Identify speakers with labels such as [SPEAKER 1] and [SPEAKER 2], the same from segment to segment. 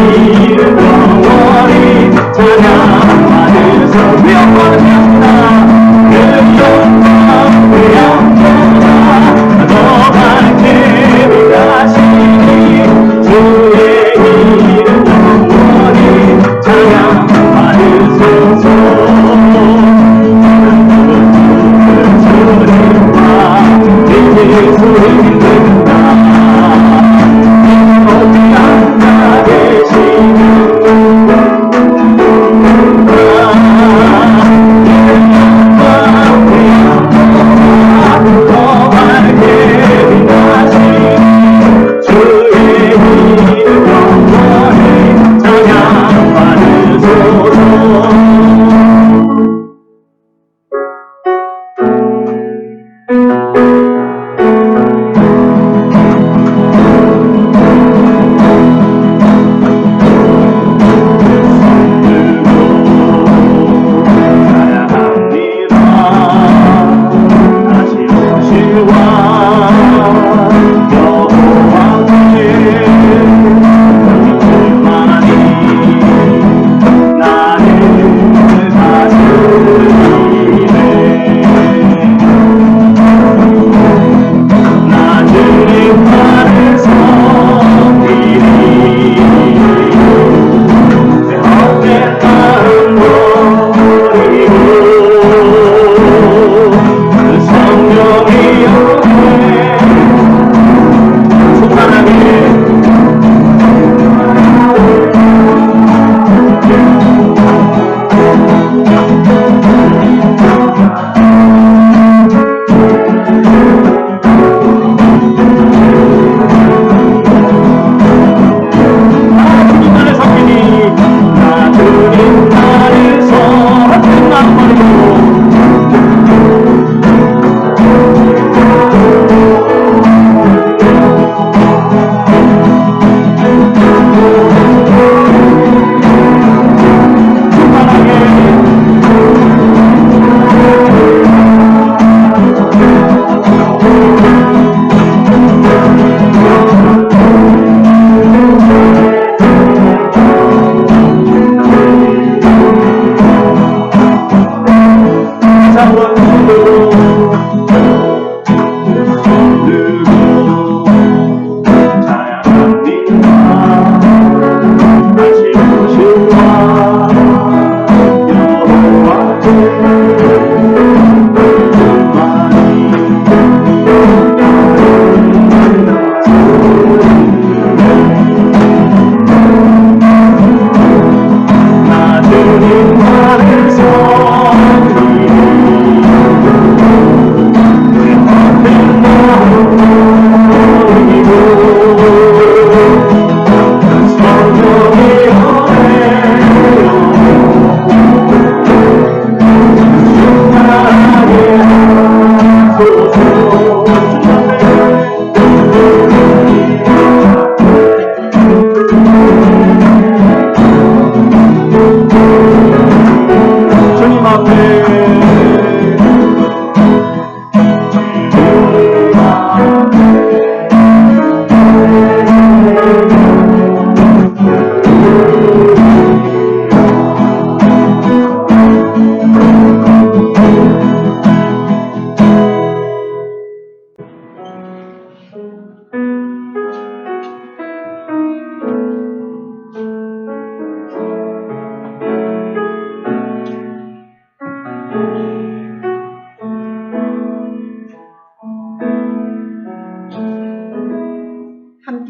[SPEAKER 1] 이름 영원히 찬양받으소 영원합니다. 그 영광 그 영광 더 밝게 빛나시니 주의 이름 영원히 찬양받으소서. 주님과 예수 믿는다. 어디 앉아 계시는 더 밝게 빛나시니 주의 이름 영원히 찬양받으소서.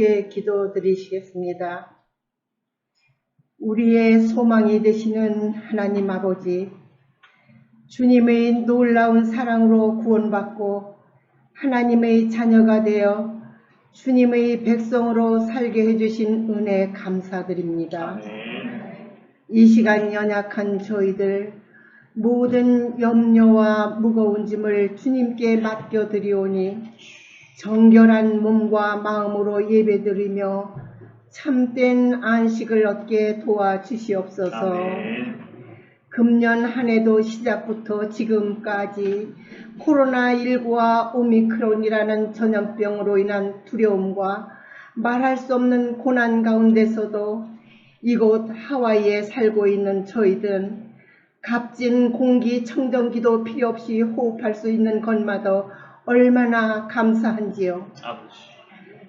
[SPEAKER 2] 함께 기도드리시겠습니다. 우리의 소망이 되시는 하나님 아버지, 주님의 놀라운 사랑으로 구원받고 하나님의 자녀가 되어 주님의 백성으로 살게 해주신 은혜 감사드립니다. 이 시간 연약한 저희들 모든 염려와 무거운 짐을 주님께 맡겨드리오니 정결한 몸과 마음으로 예배드리며 참된 안식을 얻게 도와주시옵소서. 금년 한 해도 시작부터 지금까지 코로나19와 오미크론이라는 전염병으로 인한 두려움과 말할 수 없는 고난 가운데서도 이곳 하와이에 살고 있는 저희들은 값진 공기 청정기도 필요 없이 호흡할 수 있는 것마다 얼마나 감사한지요.
[SPEAKER 1] 아버지.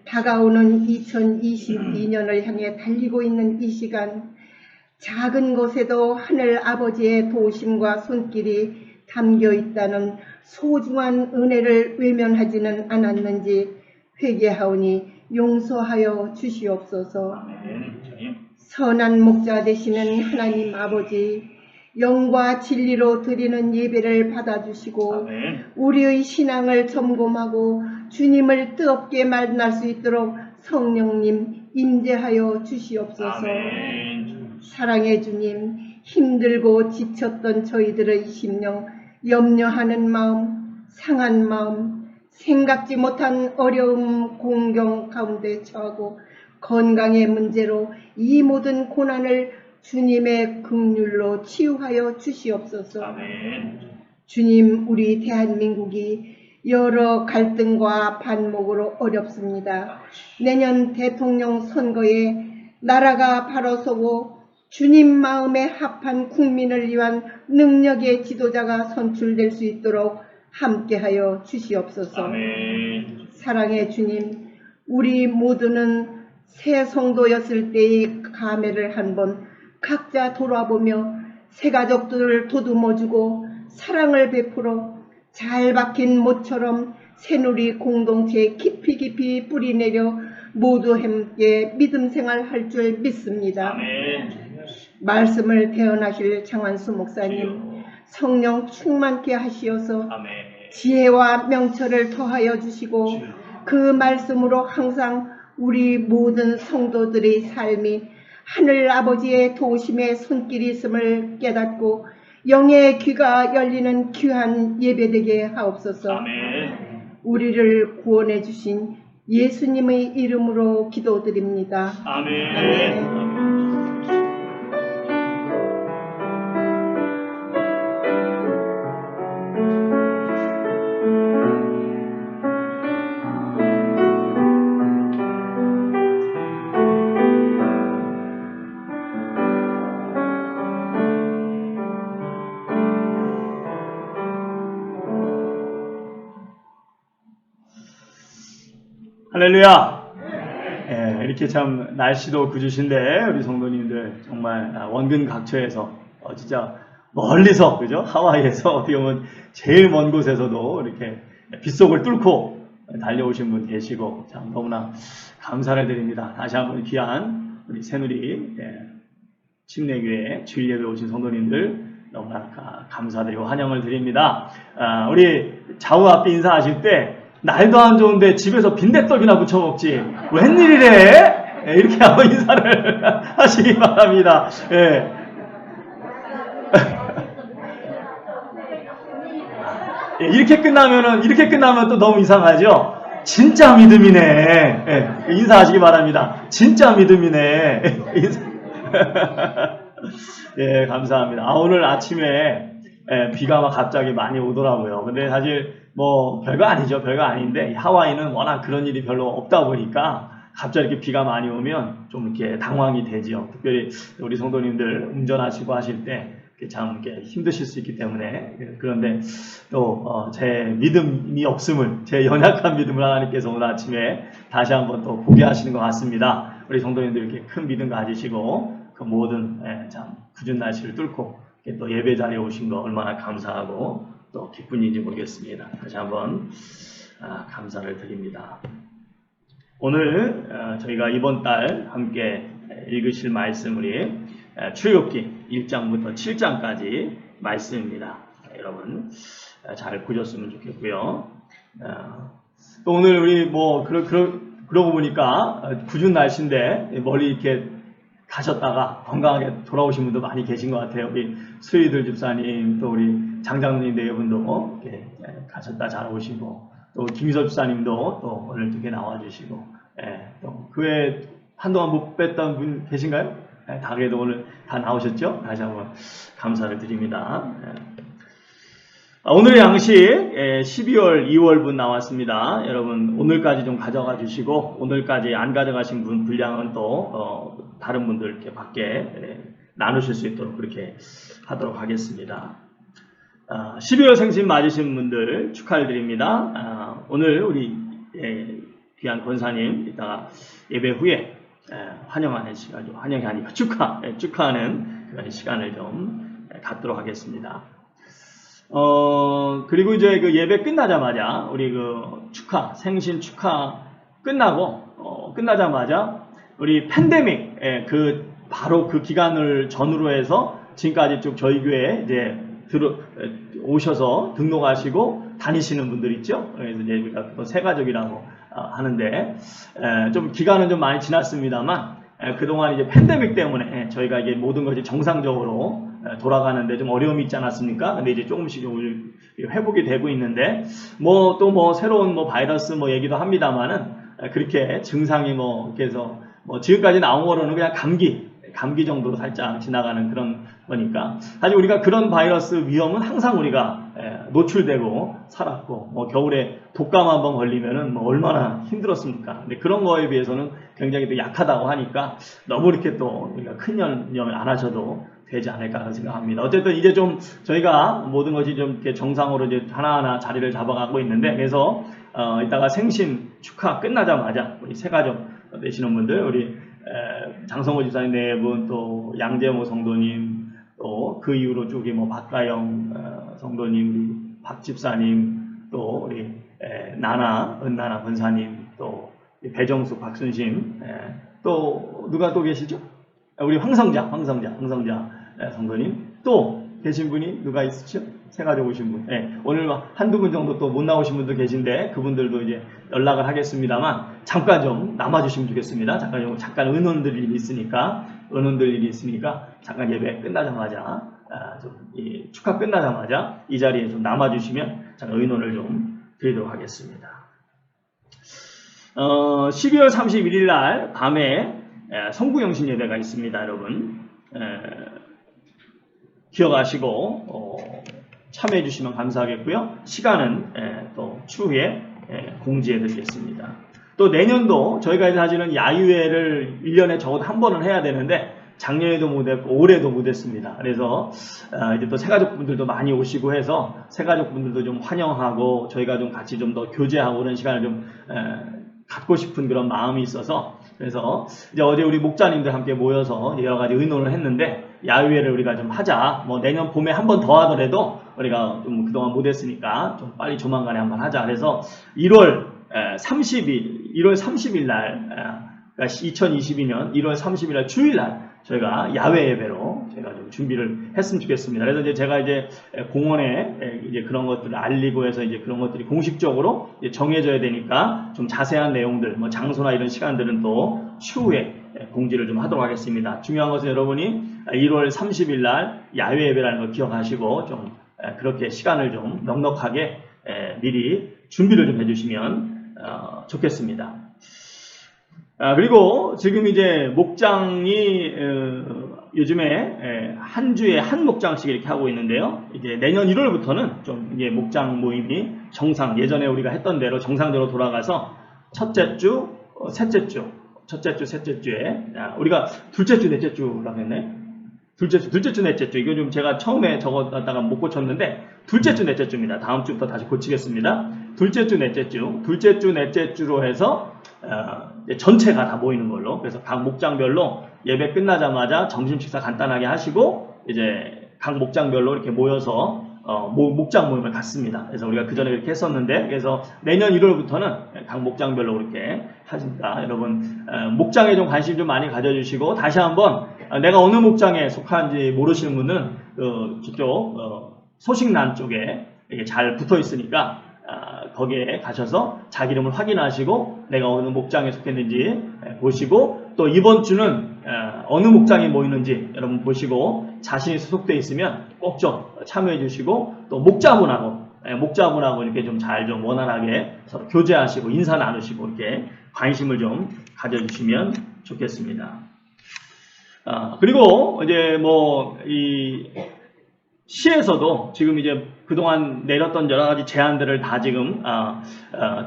[SPEAKER 2] 다가오는 2022년을 향해 달리고 있는 이 시간, 작은 곳에도 하늘 아버지의 도우심과 손길이 담겨 있다는 소중한 은혜를 외면하지는 않았는지 회개하오니 용서하여 주시옵소서.
[SPEAKER 1] 아멘. 주님.
[SPEAKER 2] 선한 목자 되시는 하나님 아버지, 영과 진리로 드리는 예배를 받아주시고
[SPEAKER 1] 아멘.
[SPEAKER 2] 우리의 신앙을 점검하고 주님을 뜨겁게 만날 수 있도록 성령님 임재하여 주시옵소서.
[SPEAKER 1] 아멘.
[SPEAKER 2] 사랑의 주님, 힘들고 지쳤던 저희들의 심령, 염려하는 마음, 상한 마음, 생각지 못한 어려움, 공경 가운데 처하고 건강의 문제로 이 모든 고난을 주님의 긍휼로 치유하여 주시옵소서.
[SPEAKER 1] 아멘.
[SPEAKER 2] 주님, 우리 대한민국이 여러 갈등과 반목으로 어렵습니다. 내년 대통령 선거에 나라가 바로 서고 주님 마음에 합한 국민을 위한 능력의 지도자가 선출될 수 있도록 함께하여 주시옵소서.
[SPEAKER 1] 아멘.
[SPEAKER 2] 사랑의 주님, 우리 모두는 새 성도였을 때의 감회를 한번 각자 돌아보며 새 가족들을 도듬어주고 사랑을 베풀어 잘 박힌 못처럼 새누리 공동체에 깊이 뿌리내려 모두 함께 믿음 생활할 줄 믿습니다.
[SPEAKER 1] 아멘.
[SPEAKER 2] 말씀을 대언하실 장한수 목사님, 성령 충만케 하시어서
[SPEAKER 1] 아멘.
[SPEAKER 2] 지혜와 명철을 더하여 주시고 그 말씀으로 항상 우리 모든 성도들의 삶이 하늘 아버지의 도우심의 손길이 있음을 깨닫고 영의 귀가 열리는 귀한 예배되게 하옵소서.
[SPEAKER 1] 아멘.
[SPEAKER 2] 우리를 구원해 주신 예수님의 이름으로 기도드립니다.
[SPEAKER 1] 아멘. 할렐루야. 예, 이렇게 참 날씨도 굿으신데 우리 성도님들 정말 원근 각처에서 진짜 멀리서, 그죠? 하와이에서 어떻게 보면 제일 먼 곳에서도 이렇게 빗속을 뚫고 달려오신 분 계시고 참 너무나 감사를 드립니다. 다시 한번 귀한 우리 새누리 침례교회 주일예배 오신 성도님들 너무나 감사드리고 환영을 드립니다. 우리 좌우 앞에 인사하실 때 날도 안 좋은데 집에서 빈대떡이나 부쳐 먹지 웬일이래? 이렇게 한번 인사를 하시기 바랍니다. 예. 이렇게 끝나면 또 너무 이상하죠? 진짜 믿음이네. 예. 인사하시기 바랍니다. 진짜 믿음이네. 예, 감사합니다. 오늘 아침에 비가 막 갑자기 많이 오더라고요. 근데 사실 별거 아니죠. 별거 아닌데 하와이는 워낙 그런 일이 별로 없다 보니까 갑자기 이렇게 비가 많이 오면 좀 이렇게 당황이 되죠. 특별히 우리 성도님들 운전하시고 하실 때 참 이렇게 힘드실 수 있기 때문에. 그런데 또 제 믿음이 없음을, 제 연약한 믿음을 하나님께서 오늘 아침에 다시 한번 또 보게 하시는 것 같습니다. 우리 성도님들 이렇게 큰 믿음 가지시고 그 모든 참 굳은 날씨를 뚫고 또 예배 자리에 오신 거 얼마나 감사하고 또 기쁜 일인지 모르겠습니다. 다시 한번 감사를 드립니다. 오늘 저희가 이번 달 함께 읽으실 말씀이 출애굽기 1장부터 7장까지 말씀입니다. 여러분 잘 보셨으면 좋겠고요. 또 오늘 우리 그러고 보니까 궂은 날씨인데 멀리 이렇게 가셨다가 건강하게 돌아오신 분도 많이 계신 것 같아요. 우리 수희들 집사님, 또 우리 장장로님 네분도 이렇게 가셨다 잘 오시고, 또 김희섭 집사님도 또 오늘 이렇게 나와주시고, 또 그 외에 한동안 못 뵀던 분 계신가요? 다 그래도 오늘 다 나오셨죠? 다시 한번 감사를 드립니다. 오늘의 양식 12월 2월분 나왔습니다. 여러분 오늘까지 좀 가져가 주시고 오늘까지 안 가져가신 분 분량은 또 다른 분들께 밖에 나누실 수 있도록 그렇게 하도록 하겠습니다. 12월 생신 맞으신 분들 축하드립니다. 오늘 우리 귀한 권사님 이따가 예배 후에 환영하는 시간, 환영이 아니고 축하하는 그런 시간을 좀 갖도록 하겠습니다. 그리고 이제 그 예배 끝나자마자 우리 그 생신 축하 끝나자마자 우리 팬데믹 바로 그 기간을 전후로 해서 지금까지 쭉 저희 교회에 이제 오셔서 등록하시고 다니시는 분들 있죠. 그래서 이제 우리가 또 새가족이라고 하는데 좀 기간은 좀 많이 지났습니다만 그동안 이제 팬데믹 때문에 저희가 이게 모든 것이 정상적으로 돌아가는데 좀 어려움이 있지 않았습니까? 근데 이제 조금씩 좀 회복이 되고 있는데 또 새로운 바이러스 얘기도 합니다만은 그렇게 증상이 이렇게 해서 지금까지 나온 거로는 그냥 감기 정도로 살짝 지나가는 그런 거니까 사실 우리가 그런 바이러스 위험은 항상 우리가 노출되고 살았고 겨울에 독감 한번 걸리면은 얼마나 힘들었습니까? 근데 그런 거에 비해서는 굉장히 또 약하다고 하니까 너무 이렇게 또 우리가 큰 염려를 안 하셔도 되지 않을까 생각합니다. 어쨌든 이제 좀 저희가 모든 것이 좀 이렇게 정상으로 이제 하나하나 자리를 잡아가고 있는데 그래서 이따가 생신 축하 끝나자마자 우리 새가족 되시는 분들 우리 장성호 집사님 네 분 또 양재모 성도님 또 그 이후로 쭉 박가영 성도님 우리 박 집사님 또 우리 은나나 권사님 또 배정숙 박순심 또 누가 또 계시죠? 우리 황성자 성도님 또 계신 분이 누가 있으시죠? 새가족 오신 분. 오늘 한두 분 정도 또 못 나오신 분도 계신데 그분들도 이제 연락을 하겠습니다만 잠깐 좀 남아주시면 좋겠습니다. 잠깐 은원들 일이 있으니까 잠깐 예배 끝나자마자 축하 끝나자마자 이 자리에 좀 남아주시면 잠깐 의논을 좀 드리도록 하겠습니다. 12월 31일 날 밤에 성구영신 예배가 있습니다, 여러분. 기억하시고 참여해 주시면 감사하겠고요. 시간은 또 추후에 공지해 드리겠습니다. 또 내년도 저희가 이제 사실은 야유회를 1년에 적어도 한 번은 해야 되는데 작년에도 못했고 올해도 못했습니다. 그래서 이제 또 새가족분들도 많이 오시고 해서 새가족분들도 좀 환영하고 저희가 좀 같이 좀 더 교제하고 그런 시간을 좀 갖고 싶은 그런 마음이 있어서 그래서 이제 어제 우리 목자님들 함께 모여서 여러 가지 의논을 했는데 야유회를 우리가 좀 하자. 내년 봄에 한 번 더 하더라도 우리가 좀 그동안 못했으니까 좀 빨리 조만간에 한번 하자. 그래서 1월 30일 날 2022년 1월 30일 날 주일 날 저희가 야외 예배로 제가 좀 준비를 했으면 좋겠습니다. 그래서 이제 제가 이제 공원에 이제 그런 것들을 알리고 해서 이제 그런 것들이 공식적으로 이제 정해져야 되니까 좀 자세한 내용들, 장소나 이런 시간들은 또 추후에 공지를 좀 하도록 하겠습니다. 중요한 것은 여러분이 1월 30일 날 야외 예배라는 걸 기억하시고 좀 그렇게 시간을 좀 넉넉하게 미리 준비를 좀 해주시면 좋겠습니다. 그리고 지금 이제 목장이 요즘에 한 주에 한 목장씩 이렇게 하고 있는데요. 이제 내년 1월부터는 좀 이제 목장 모임이 예전에 우리가 했던 대로 정상대로 돌아가서 첫째 주, 셋째 주에 우리가 둘째 주, 넷째 주라고 했네. 둘째 주, 넷째 주. 이거 좀 제가 처음에 적어놨다가 못 고쳤는데 둘째 주, 넷째 주입니다. 다음 주부터 다시 고치겠습니다. 둘째 주, 넷째 주로 해서 전체가 다 모이는 걸로. 그래서 각 목장별로 예배 끝나자마자 점심 식사 간단하게 하시고 이제 각 목장별로 이렇게 모여서 목장 모임을 갖습니다. 그래서 우리가 그 전에 이렇게 했었는데 그래서 내년 1월부터는 각 목장별로 이렇게 하십니다. 여러분 목장에 좀 관심 좀 많이 가져주시고 다시 한번 내가 어느 목장에 속한지 모르시는 분은 저쪽 소식란 쪽에 이게 잘 붙어 있으니까 거기에 가셔서 자기 이름을 확인하시고 내가 어느 목장에 속했는지 보시고 또 이번 주는 어느 목장에 모이는지 여러분 보시고 자신이 소속되어 있으면 꼭 좀 참여해 주시고 또 목자분하고 이렇게 좀 잘 좀 원활하게 서로 교제하시고 인사 나누시고 이렇게 관심을 좀 가져주시면 좋겠습니다. 그리고 이제 시에서도 지금 이제 그동안 내렸던 여러 가지 제안들을 다 지금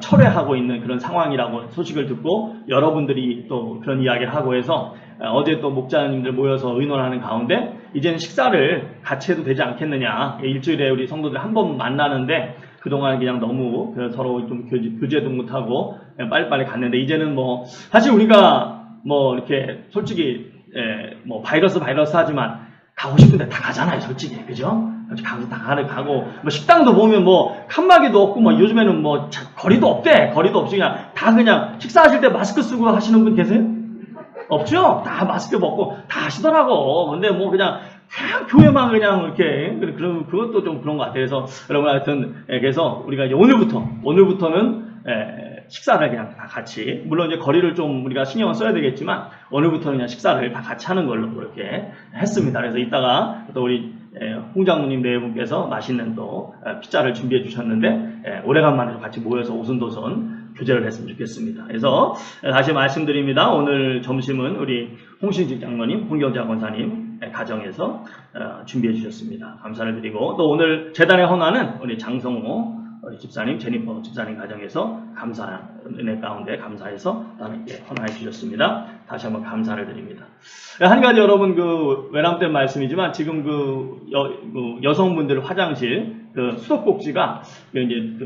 [SPEAKER 1] 철회하고 있는 그런 상황이라고 소식을 듣고 여러분들이 또 그런 이야기를 하고 해서 어제 또 목자님들 모여서 의논하는 가운데 이제는 식사를 같이 해도 되지 않겠느냐. 일주일에 우리 성도들 한 번 만나는데 그동안 그냥 너무 서로 좀 교제도 못하고 빨리빨리 갔는데 이제는 뭐 사실 우리가 뭐 이렇게 솔직히 뭐 바이러스 하지만 가고 싶은데 다 가잖아요, 솔직히. 그죠? 가고, 뭐 식당도 보면 뭐 칸막이도 없고, 뭐 요즘에는 뭐 거리도 없대. 거리도 없이 그냥 식사하실 때 마스크 쓰고 하시는 분 계세요? 없죠? 다 마스크 벗고 다 하시더라고. 근데 뭐 그냥 교회만 그냥 이렇게, 그럼 그것도 좀 그런 것 같아요. 그래서 여러분 하여튼, 그래서 우리가 이제 오늘부터는, 식사를 그냥 다 같이, 물론 이제 거리를 좀 우리가 신경을 써야 되겠지만, 오늘부터는 그냥 식사를 다 같이 하는 걸로 그렇게 했습니다. 그래서 이따가 또 우리 홍 장로님 네 분께서 맛있는 또 피자를 준비해 주셨는데, 오래간만에 같이 모여서 오순도순 교제를 했으면 좋겠습니다. 그래서 다시 말씀드립니다. 오늘 점심은 우리 홍신직 장로님, 홍경자 권사님 가정에서 준비해 주셨습니다. 감사를 드리고, 또 오늘 재단의 헌화는 우리 장성호 집사님, 제니퍼 집사님 가정에서 은혜 가운데 감사해서 하나님께 헌화해 주셨습니다. 다시 한번 감사를 드립니다. 한 가지 여러분 외람된 말씀이지만 지금 여성분들 화장실 수도꼭지가 이제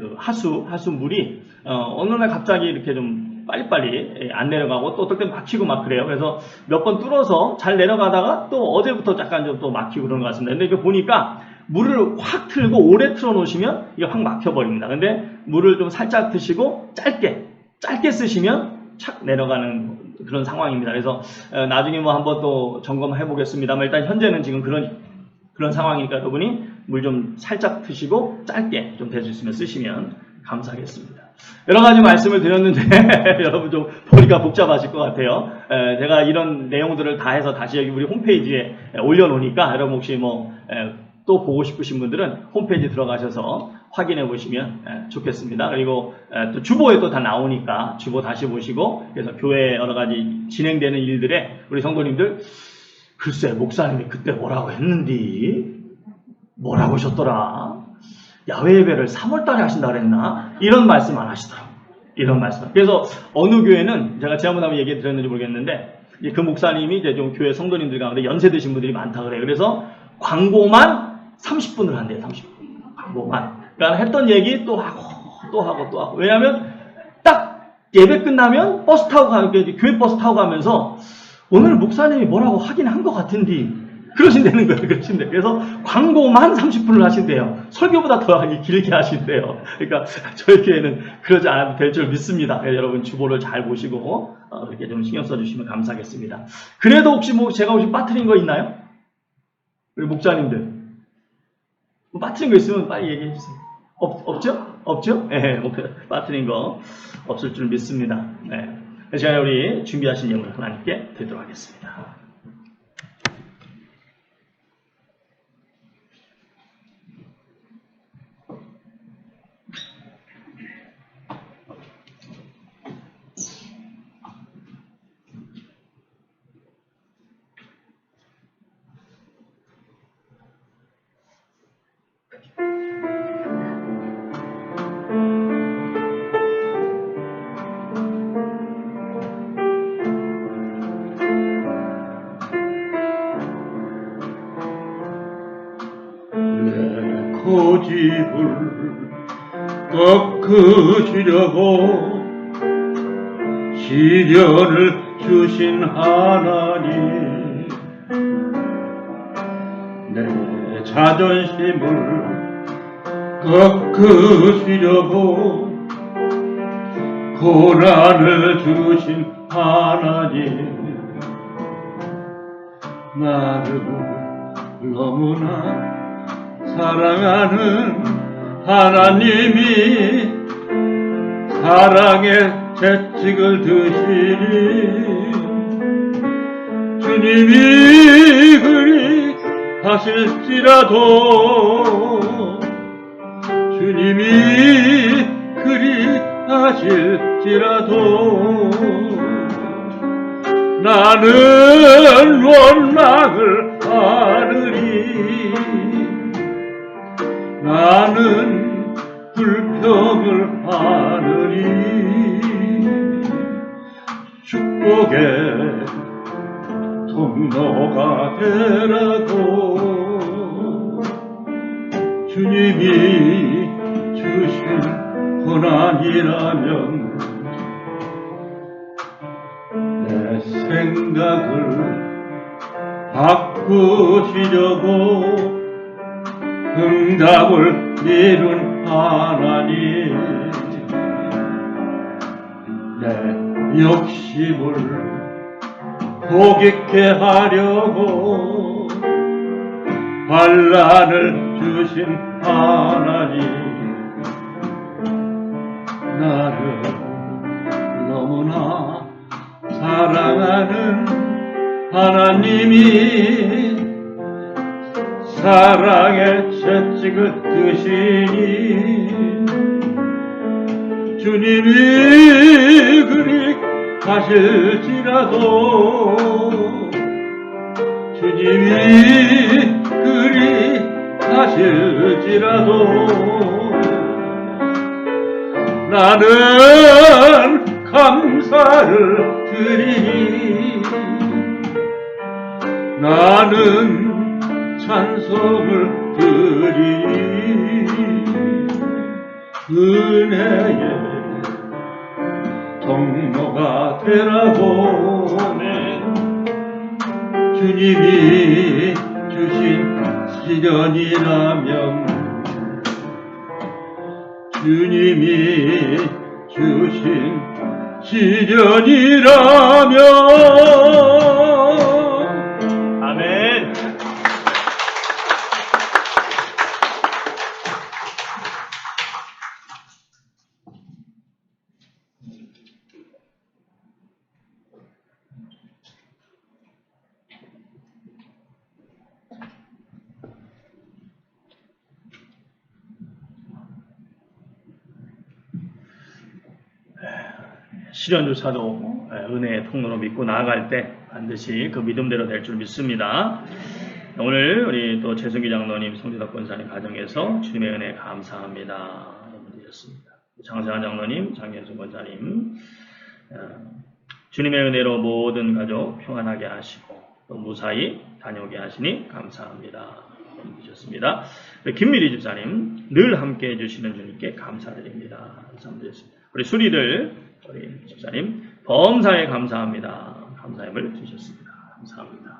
[SPEAKER 1] 하수물이 어느 날 갑자기 이렇게 좀 빨리빨리 안 내려가고 또 어떨 땐 막히고 막 그래요. 그래서 몇 번 뚫어서 잘 내려가다가 또 어제부터 약간 좀 또 막히고 그런 것 같습니다. 근데 이거 보니까 물을 확 틀고 오래 틀어 놓으시면 이게 확 막혀버립니다. 근데 물을 좀 살짝 드시고 짧게 쓰시면 착 내려가는 그런 상황입니다. 그래서 나중에 뭐 한번 또 점검해 보겠습니다만 일단 현재는 지금 그런 상황이니까 여러분이 물 좀 살짝 드시고 짧게 좀 될 수 있으면 쓰시면 감사하겠습니다. 여러 가지 말씀을 드렸는데 여러분 좀 보니까 복잡하실 것 같아요. 제가 이런 내용들을 다 해서 다시 여기 우리 홈페이지에 올려놓으니까 여러분 혹시 또 보고 싶으신 분들은 홈페이지 들어가셔서 확인해 보시면 좋겠습니다. 그리고 또 주보에 또 다 나오니까 주보 다시 보시고 그래서 교회 여러 가지 진행되는 일들에 우리 성도님들 글쎄 목사님이 그때 뭐라고 했는디 뭐라고 하셨더라 야외 예배를 3월달에 하신다 그랬나 이런 말씀 안 하시더라고요. 이런 말씀. 그래서 어느 교회는 제가 지난번에 한번 얘기 드렸는지 모르겠는데 이제 그 목사님이 이제 좀 교회 성도님들 가운데 연세 드신 분들이 많다 그래요. 그래서 광고만 30분을 한대요. 30분. 광고만. 그러니까 했던 얘기 또 하고. 왜냐하면 딱 예배 끝나면 버스 타고 교회 버스 타고 가면서 오늘 목사님이 뭐라고 하긴 한 것 같은데 그러신다는 거예요. 그러신데. 그래서 광고만 30분을 하신대요. 설교보다 더 길게 하신대요. 그러니까 저희 교회는 그러지 않아도 될 줄 믿습니다. 여러분 주보를 잘 보시고 이렇게 좀 신경 써주시면 감사하겠습니다. 그래도 혹시 제가 빠뜨린 거 있나요? 우리 목사님들 빠뜨린 거 있으면 빨리 얘기해 주세요. 없죠? 네, 빠뜨린 거 없을 줄 믿습니다. 네. 이 시간에 우리 준비하신 예물 하나님께 드리도록 하겠습니다.
[SPEAKER 3] 고집을 꺾으시려고 시련을 주신 하나님 내 자존심을 꺾으시려고 고난을 주신 하나님 나를 너무나 사랑하는 하나님이 사랑의 채찍을 드시니 주님이 그리 하실지라도 주님이 그리 하실지라도 나는 원망을 하느니 나는 불평을 하느니 축복의 통로가 되라고 주님이 주신 고난이라면 내 생각을 바꾸시려고 응답을 미룬 하나님 내 욕심을 포기케 하려고 환난을 주신 하나님 나를 너무나 사랑하는 하나님이 사랑의 채찍을 드시니 주님이 그리 하실지라도 주님이 그리 하실지라도 나는 감사를 드리니 나는 찬송을 드리니 은혜의 통로가 되라고 주님이 주신 시련이라면 주님이 주신 시련이라면
[SPEAKER 1] 아멘. 시련조차도 은혜의 통로로 믿고 나아갈 때 반드시 그 믿음대로 될 줄 믿습니다. 오늘 우리 또 최승기 장로님, 송지덕 권사님 가정에서 주님의 은혜 감사합니다. 드렸습니다. 장세환 장로님, 장현수 권사님, 주님의 은혜로 모든 가족 평안하게 하시고 또 무사히 다녀오게 하시니 감사합니다. 드렸습니다. 김미리 집사님, 늘 함께 해주시는 주님께 감사드립니다. 감사드렸습니다. 우리 수리들 우리 집사님 범사에 감사합니다. 감사함을 주셨습니다. 감사합니다.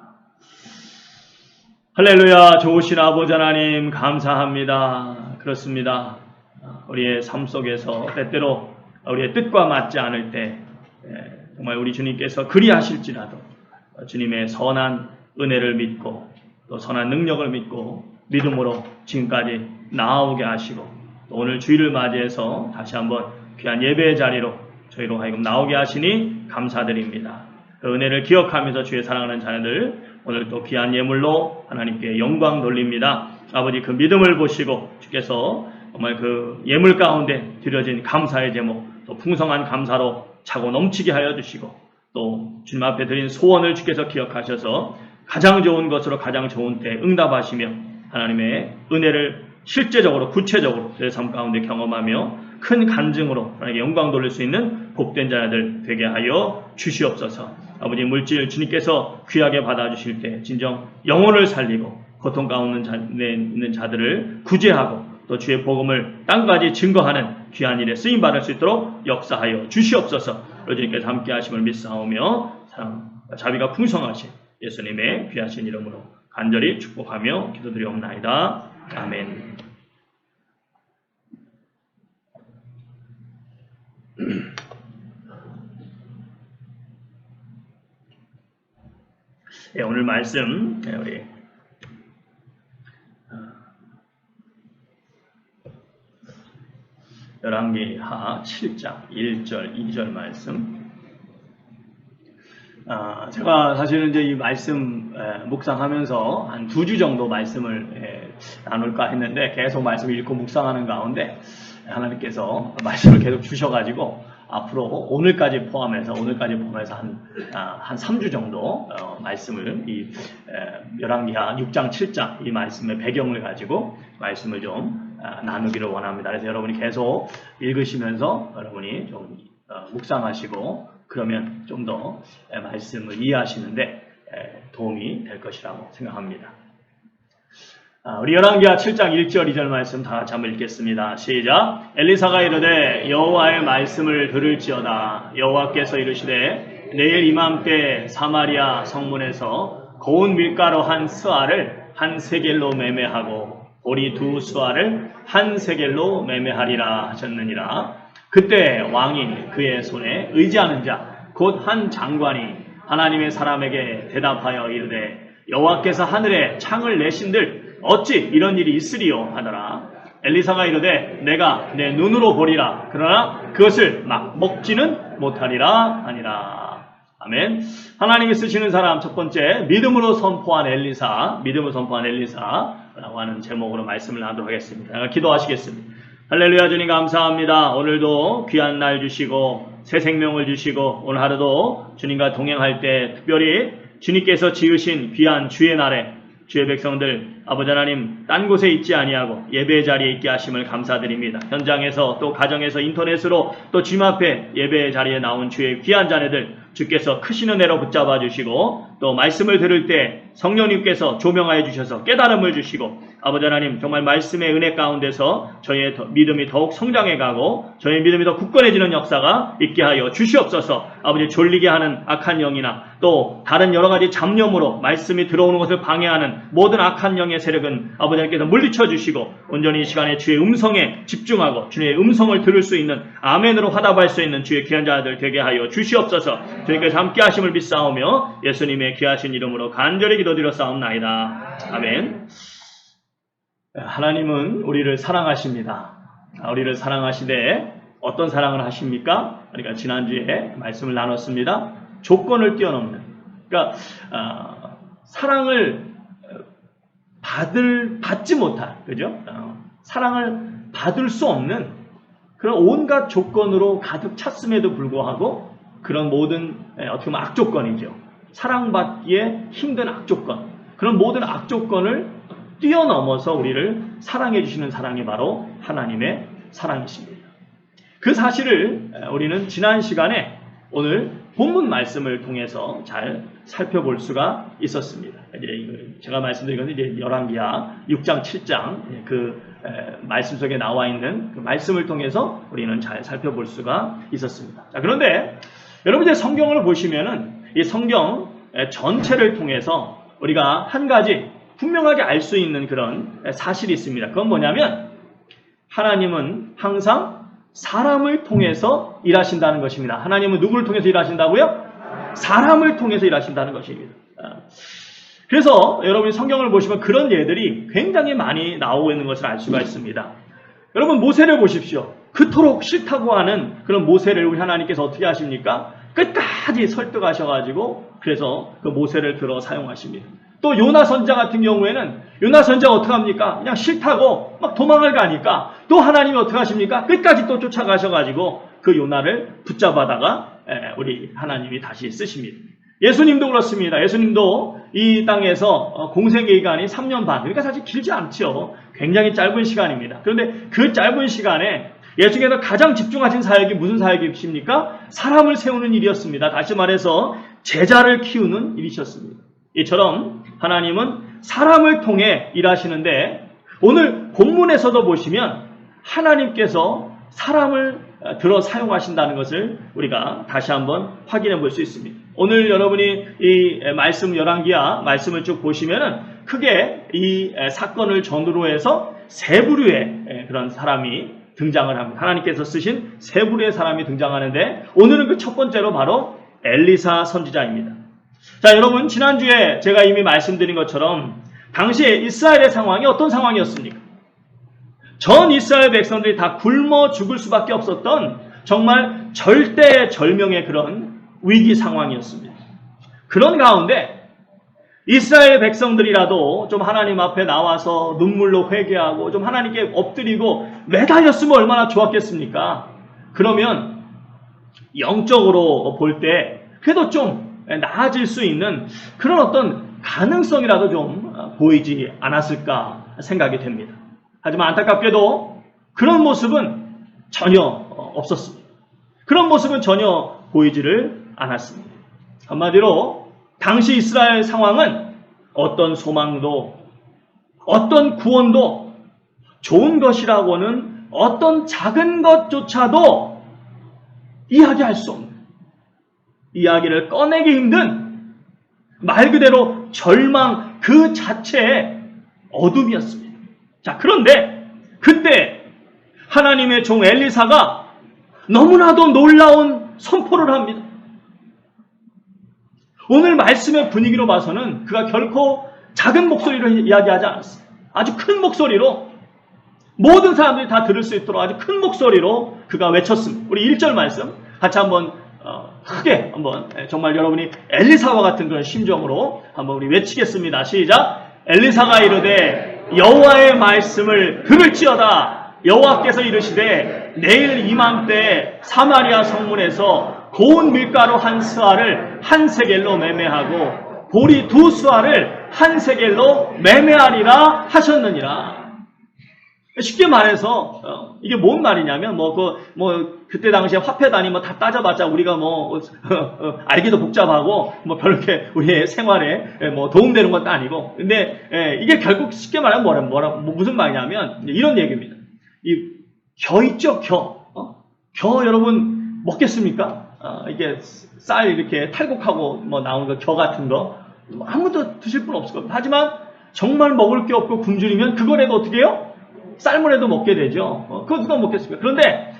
[SPEAKER 1] 할렐루야. 좋으신 아버지 하나님 감사합니다. 그렇습니다. 우리의 삶 속에서 때때로 우리의 뜻과 맞지 않을 때 정말 우리 주님께서 그리하실지라도 주님의 선한 은혜를 믿고 또 선한 능력을 믿고 믿음으로 지금까지 나아오게 하시고 또 오늘 주일을 맞이해서 다시 한번 귀한 예배의 자리로 저희로 하여금 나오게 하시니 감사드립니다. 그 은혜를 기억하면서 주의 사랑하는 자녀들 오늘 또 귀한 예물로 하나님께 영광 돌립니다. 아버지 그 믿음을 보시고 주께서 정말 그 예물 가운데 드려진 감사의 제목 또 풍성한 감사로 차고 넘치게 하여 주시고 또 주님 앞에 드린 소원을 주께서 기억하셔서 가장 좋은 것으로 가장 좋은 때 응답하시며 하나님의 은혜를 실제적으로 구체적으로 내 삶 가운데 경험하며 큰 간증으로 하나님께 영광 돌릴 수 있는 복된 자녀들 되게 하여 주시옵소서. 아버지 물질 주님께서 귀하게 받아주실 때 진정 영혼을 살리고 고통 가운데 있는 자들을 구제하고 또 주의 복음을 땅까지 증거하는 귀한 일에 쓰임받을 수 있도록 역사하여 주시옵소서. 주님께서 함께 하심을 믿사오며 사랑과 자비가 풍성하신 예수님의 귀하신 이름으로 간절히 축복하며 기도드리옵나이다. 아멘. 예, 오늘 말씀 우리 열왕기하 7장 1절 2절 말씀. 제가 사실은 이제 이 말씀 묵상하면서 한 2주 정도 말씀을 나눌까 했는데 계속 말씀을 읽고 묵상하는 가운데 하나님께서 말씀을 계속 주셔가지고 앞으로 오늘까지 포함해서 한 3주 정도 말씀을 이 열왕기하 6장 7장 이 말씀의 배경을 가지고 말씀을 좀 나누기를 원합니다. 그래서 여러분이 계속 읽으시면서 여러분이 좀 묵상하시고 그러면 좀 더 말씀을 이해하시는데 도움이 될 것이라고 생각합니다. 우리 열왕기하 7장 1절 2절 말씀 다 같이 한번 읽겠습니다. 시작. 엘리사가 이르되 여호와의 말씀을 들을지어다. 여호와께서 이르시되 내일 이맘때 사마리아 성문에서 고운 밀가루 한 스아를 한 세겔로 매매하고 보리 2 스아를 한 세겔로 매매하리라 하셨느니라. 그때 왕이 그의 손에 의지하는 자 곧 한 장관이 하나님의 사람에게 대답하여 이르되 여호와께서 하늘에 창을 내신들 어찌 이런 일이 있으리요 하더라. 엘리사가 이르되 내가 내 눈으로 보리라. 그러나 그것을 막 먹지는 못하리라 하니라. 아멘. 하나님이 쓰시는 사람 첫 번째, 믿음으로 선포한 엘리사, 믿음으로 선포한 엘리사라고 하는 제목으로 말씀을 나누도록 하겠습니다. 기도하시겠습니다. 할렐루야. 주님 감사합니다. 오늘도 귀한 날 주시고 새 생명을 주시고 오늘 하루도 주님과 동행할 때 특별히 주님께서 지으신 귀한 주의 날에 주의 백성들 아버지 하나님 딴 곳에 있지 아니하고 예배 자리에 있게 하심을 감사드립니다. 현장에서 또 가정에서 인터넷으로 또 주님 앞에 예배 자리에 나온 주의 귀한 자녀들 주께서 크신 은혜로 붙잡아 주시고 또 말씀을 들을 때 성령님께서 조명하여 주셔서 깨달음을 주시고 아버지 하나님 정말 말씀의 은혜 가운데서 저희의 믿음이 더욱 성장해 가고 저희의 믿음이 더 굳건해지는 역사가 있게 하여 주시옵소서. 아버지 졸리게 하는 악한 영이나 또 다른 여러 가지 잡념으로 말씀이 들어오는 것을 방해하는 모든 악한 영의 세력은 아버지 하나님께서 물리쳐 주시고 온전히 이 시간에 주의 음성에 집중하고 주의 음성을 들을 수 있는 아멘으로 화답할 수 있는 주의 귀한 자들 되게 하여 주시옵소서. 주님께서 함께 하심을 믿사오며 예수님의 귀하신 이름으로 간절히 기도드렸사옵나이다. 아멘. 하나님은 우리를 사랑하십니다. 우리를 사랑하시되 어떤 사랑을 하십니까? 그러니까 지난주에 말씀을 나눴습니다. 조건을 뛰어넘는. 그러니까 사랑을 받지 못할, 그죠? 사랑을 받을 수 없는 그런 온갖 조건으로 가득 찼음에도 불구하고 그런 모든 어떻게 보면 악조건이죠. 사랑받기에 힘든 악조건. 그런 모든 악조건을 뛰어넘어서 우리를 사랑해 주시는 사랑이 바로 하나님의 사랑이십니다. 그 사실을 우리는 지난 시간에 오늘 본문 말씀을 통해서 잘 살펴볼 수가 있었습니다. 이제 제가 말씀드린 것은 이제 열왕기하 6장 7장 그 말씀 속에 나와 있는 그 말씀을 통해서 우리는 잘 살펴볼 수가 있었습니다. 자, 그런데 여러분 이제 성경을 보시면은 이 성경 전체를 통해서 우리가 한 가지 분명하게 알 수 있는 그런 사실이 있습니다. 그건 뭐냐면 하나님은 항상 사람을 통해서 일하신다는 것입니다. 하나님은 누구를 통해서 일하신다고요? 사람을 통해서 일하신다는 것입니다. 그래서 여러분이 성경을 보시면 그런 예들이 굉장히 많이 나오고 있는 것을 알 수가 있습니다. 여러분 모세를 보십시오. 그토록 싫다고 하는 그런 모세를 우리 하나님께서 어떻게 하십니까? 끝까지 설득하셔가지고 그래서 그 모세를 들어 사용하십니다. 또 요나 선자 같은 경우에는 요나 선자가 어떻게 합니까? 그냥 싫다고 막 도망을 가니까 또 하나님이 어떻게 하십니까? 끝까지 또 쫓아가셔가지고 그 요나를 붙잡아다가 우리 하나님이 다시 쓰십니다. 예수님도 그렇습니다. 예수님도 이 땅에서 공생기간이 3년 반, 그러니까 사실 길지 않죠. 굉장히 짧은 시간입니다. 그런데 그 짧은 시간에 예수님께서 가장 집중하신 사역이 무슨 사역이십니까? 사람을 세우는 일이었습니다. 다시 말해서 제자를 키우는 일이셨습니다. 이처럼 하나님은 사람을 통해 일하시는데 오늘 본문에서도 보시면 하나님께서 사람을 들어 사용하신다는 것을 우리가 다시 한번 확인해 볼 수 있습니다. 오늘 여러분이 이 말씀 열왕기하 말씀을 쭉 보시면은 크게 이 사건을 전후로 해서 세 부류의 그런 사람이 등장을 합니다. 하나님께서 쓰신 세 부류의 사람이 등장하는데 오늘은 그 첫 번째로 바로 엘리사 선지자입니다. 자, 여러분 지난주에 제가 이미 말씀드린 것처럼 당시에 이스라엘의 상황이 어떤 상황이었습니까? 전 이스라엘 백성들이 다 굶어 죽을 수밖에 없었던 정말 절대절명의 그런 위기 상황이었습니다. 그런 가운데 이스라엘 백성들이라도 좀 하나님 앞에 나와서 눈물로 회개하고 좀 하나님께 엎드리고 매달렸으면 얼마나 좋았겠습니까? 그러면 영적으로 볼 때 그래도 좀 나아질 수 있는 그런 어떤 가능성이라도 좀 보이지 않았을까 생각이 됩니다. 하지만 안타깝게도 그런 모습은 전혀 없었습니다. 그런 모습은 전혀 보이지를 않았습니다. 한마디로 당시 이스라엘 상황은 어떤 소망도 어떤 구원도 좋은 것이라고는 어떤 작은 것조차도 이야기할 수 없는, 이야기를 꺼내기 힘든 말 그대로 절망 그 자체의 어둠이었습니다. 자, 그런데 그때 하나님의 종 엘리사가 너무나도 놀라운 선포를 합니다. 오늘 말씀의 분위기로 봐서는 그가 결코 작은 목소리로 이야기하지 않았어요. 아주 큰 목소리로 모든 사람들이 다 들을 수 있도록 아주 큰 목소리로 그가 외쳤습니다. 우리 1절 말씀 같이 한번 크게 한번 정말 여러분이 엘리사와 같은 그런 심정으로 한번 우리 외치겠습니다. 시작. 엘리사가 이르되 여호와의 말씀을 들을지어다. 여호와께서 이르시되 내일 이맘때 사마리아 성문에서 고운 밀가루 한 스아를 한 세겔로 매매하고 보리 2스아를 한 세겔로 매매하리라 하셨느니라. 쉽게 말해서 이게 뭔 말이냐면 그때 당시에 화폐 단위 다 따져봤자 우리가 알기도 복잡하고 별렇게 우리의 생활에 도움되는 것도 아니고, 근데 이게 결국 쉽게 말하면 무슨 말이냐면 이런 얘기입니다. 이 겨 있죠, 겨 여러분 먹겠습니까? 이게 쌀 이렇게 탈곡하고 나오는 거 겨 같은 거 아무도 드실 분 없을 겁니다. 하지만 정말 먹을 게 없고 굶주리면 그거라도 어떻게 해요? 쌀물에도 먹게 되죠. 그거 누가 먹겠습니까? 그런데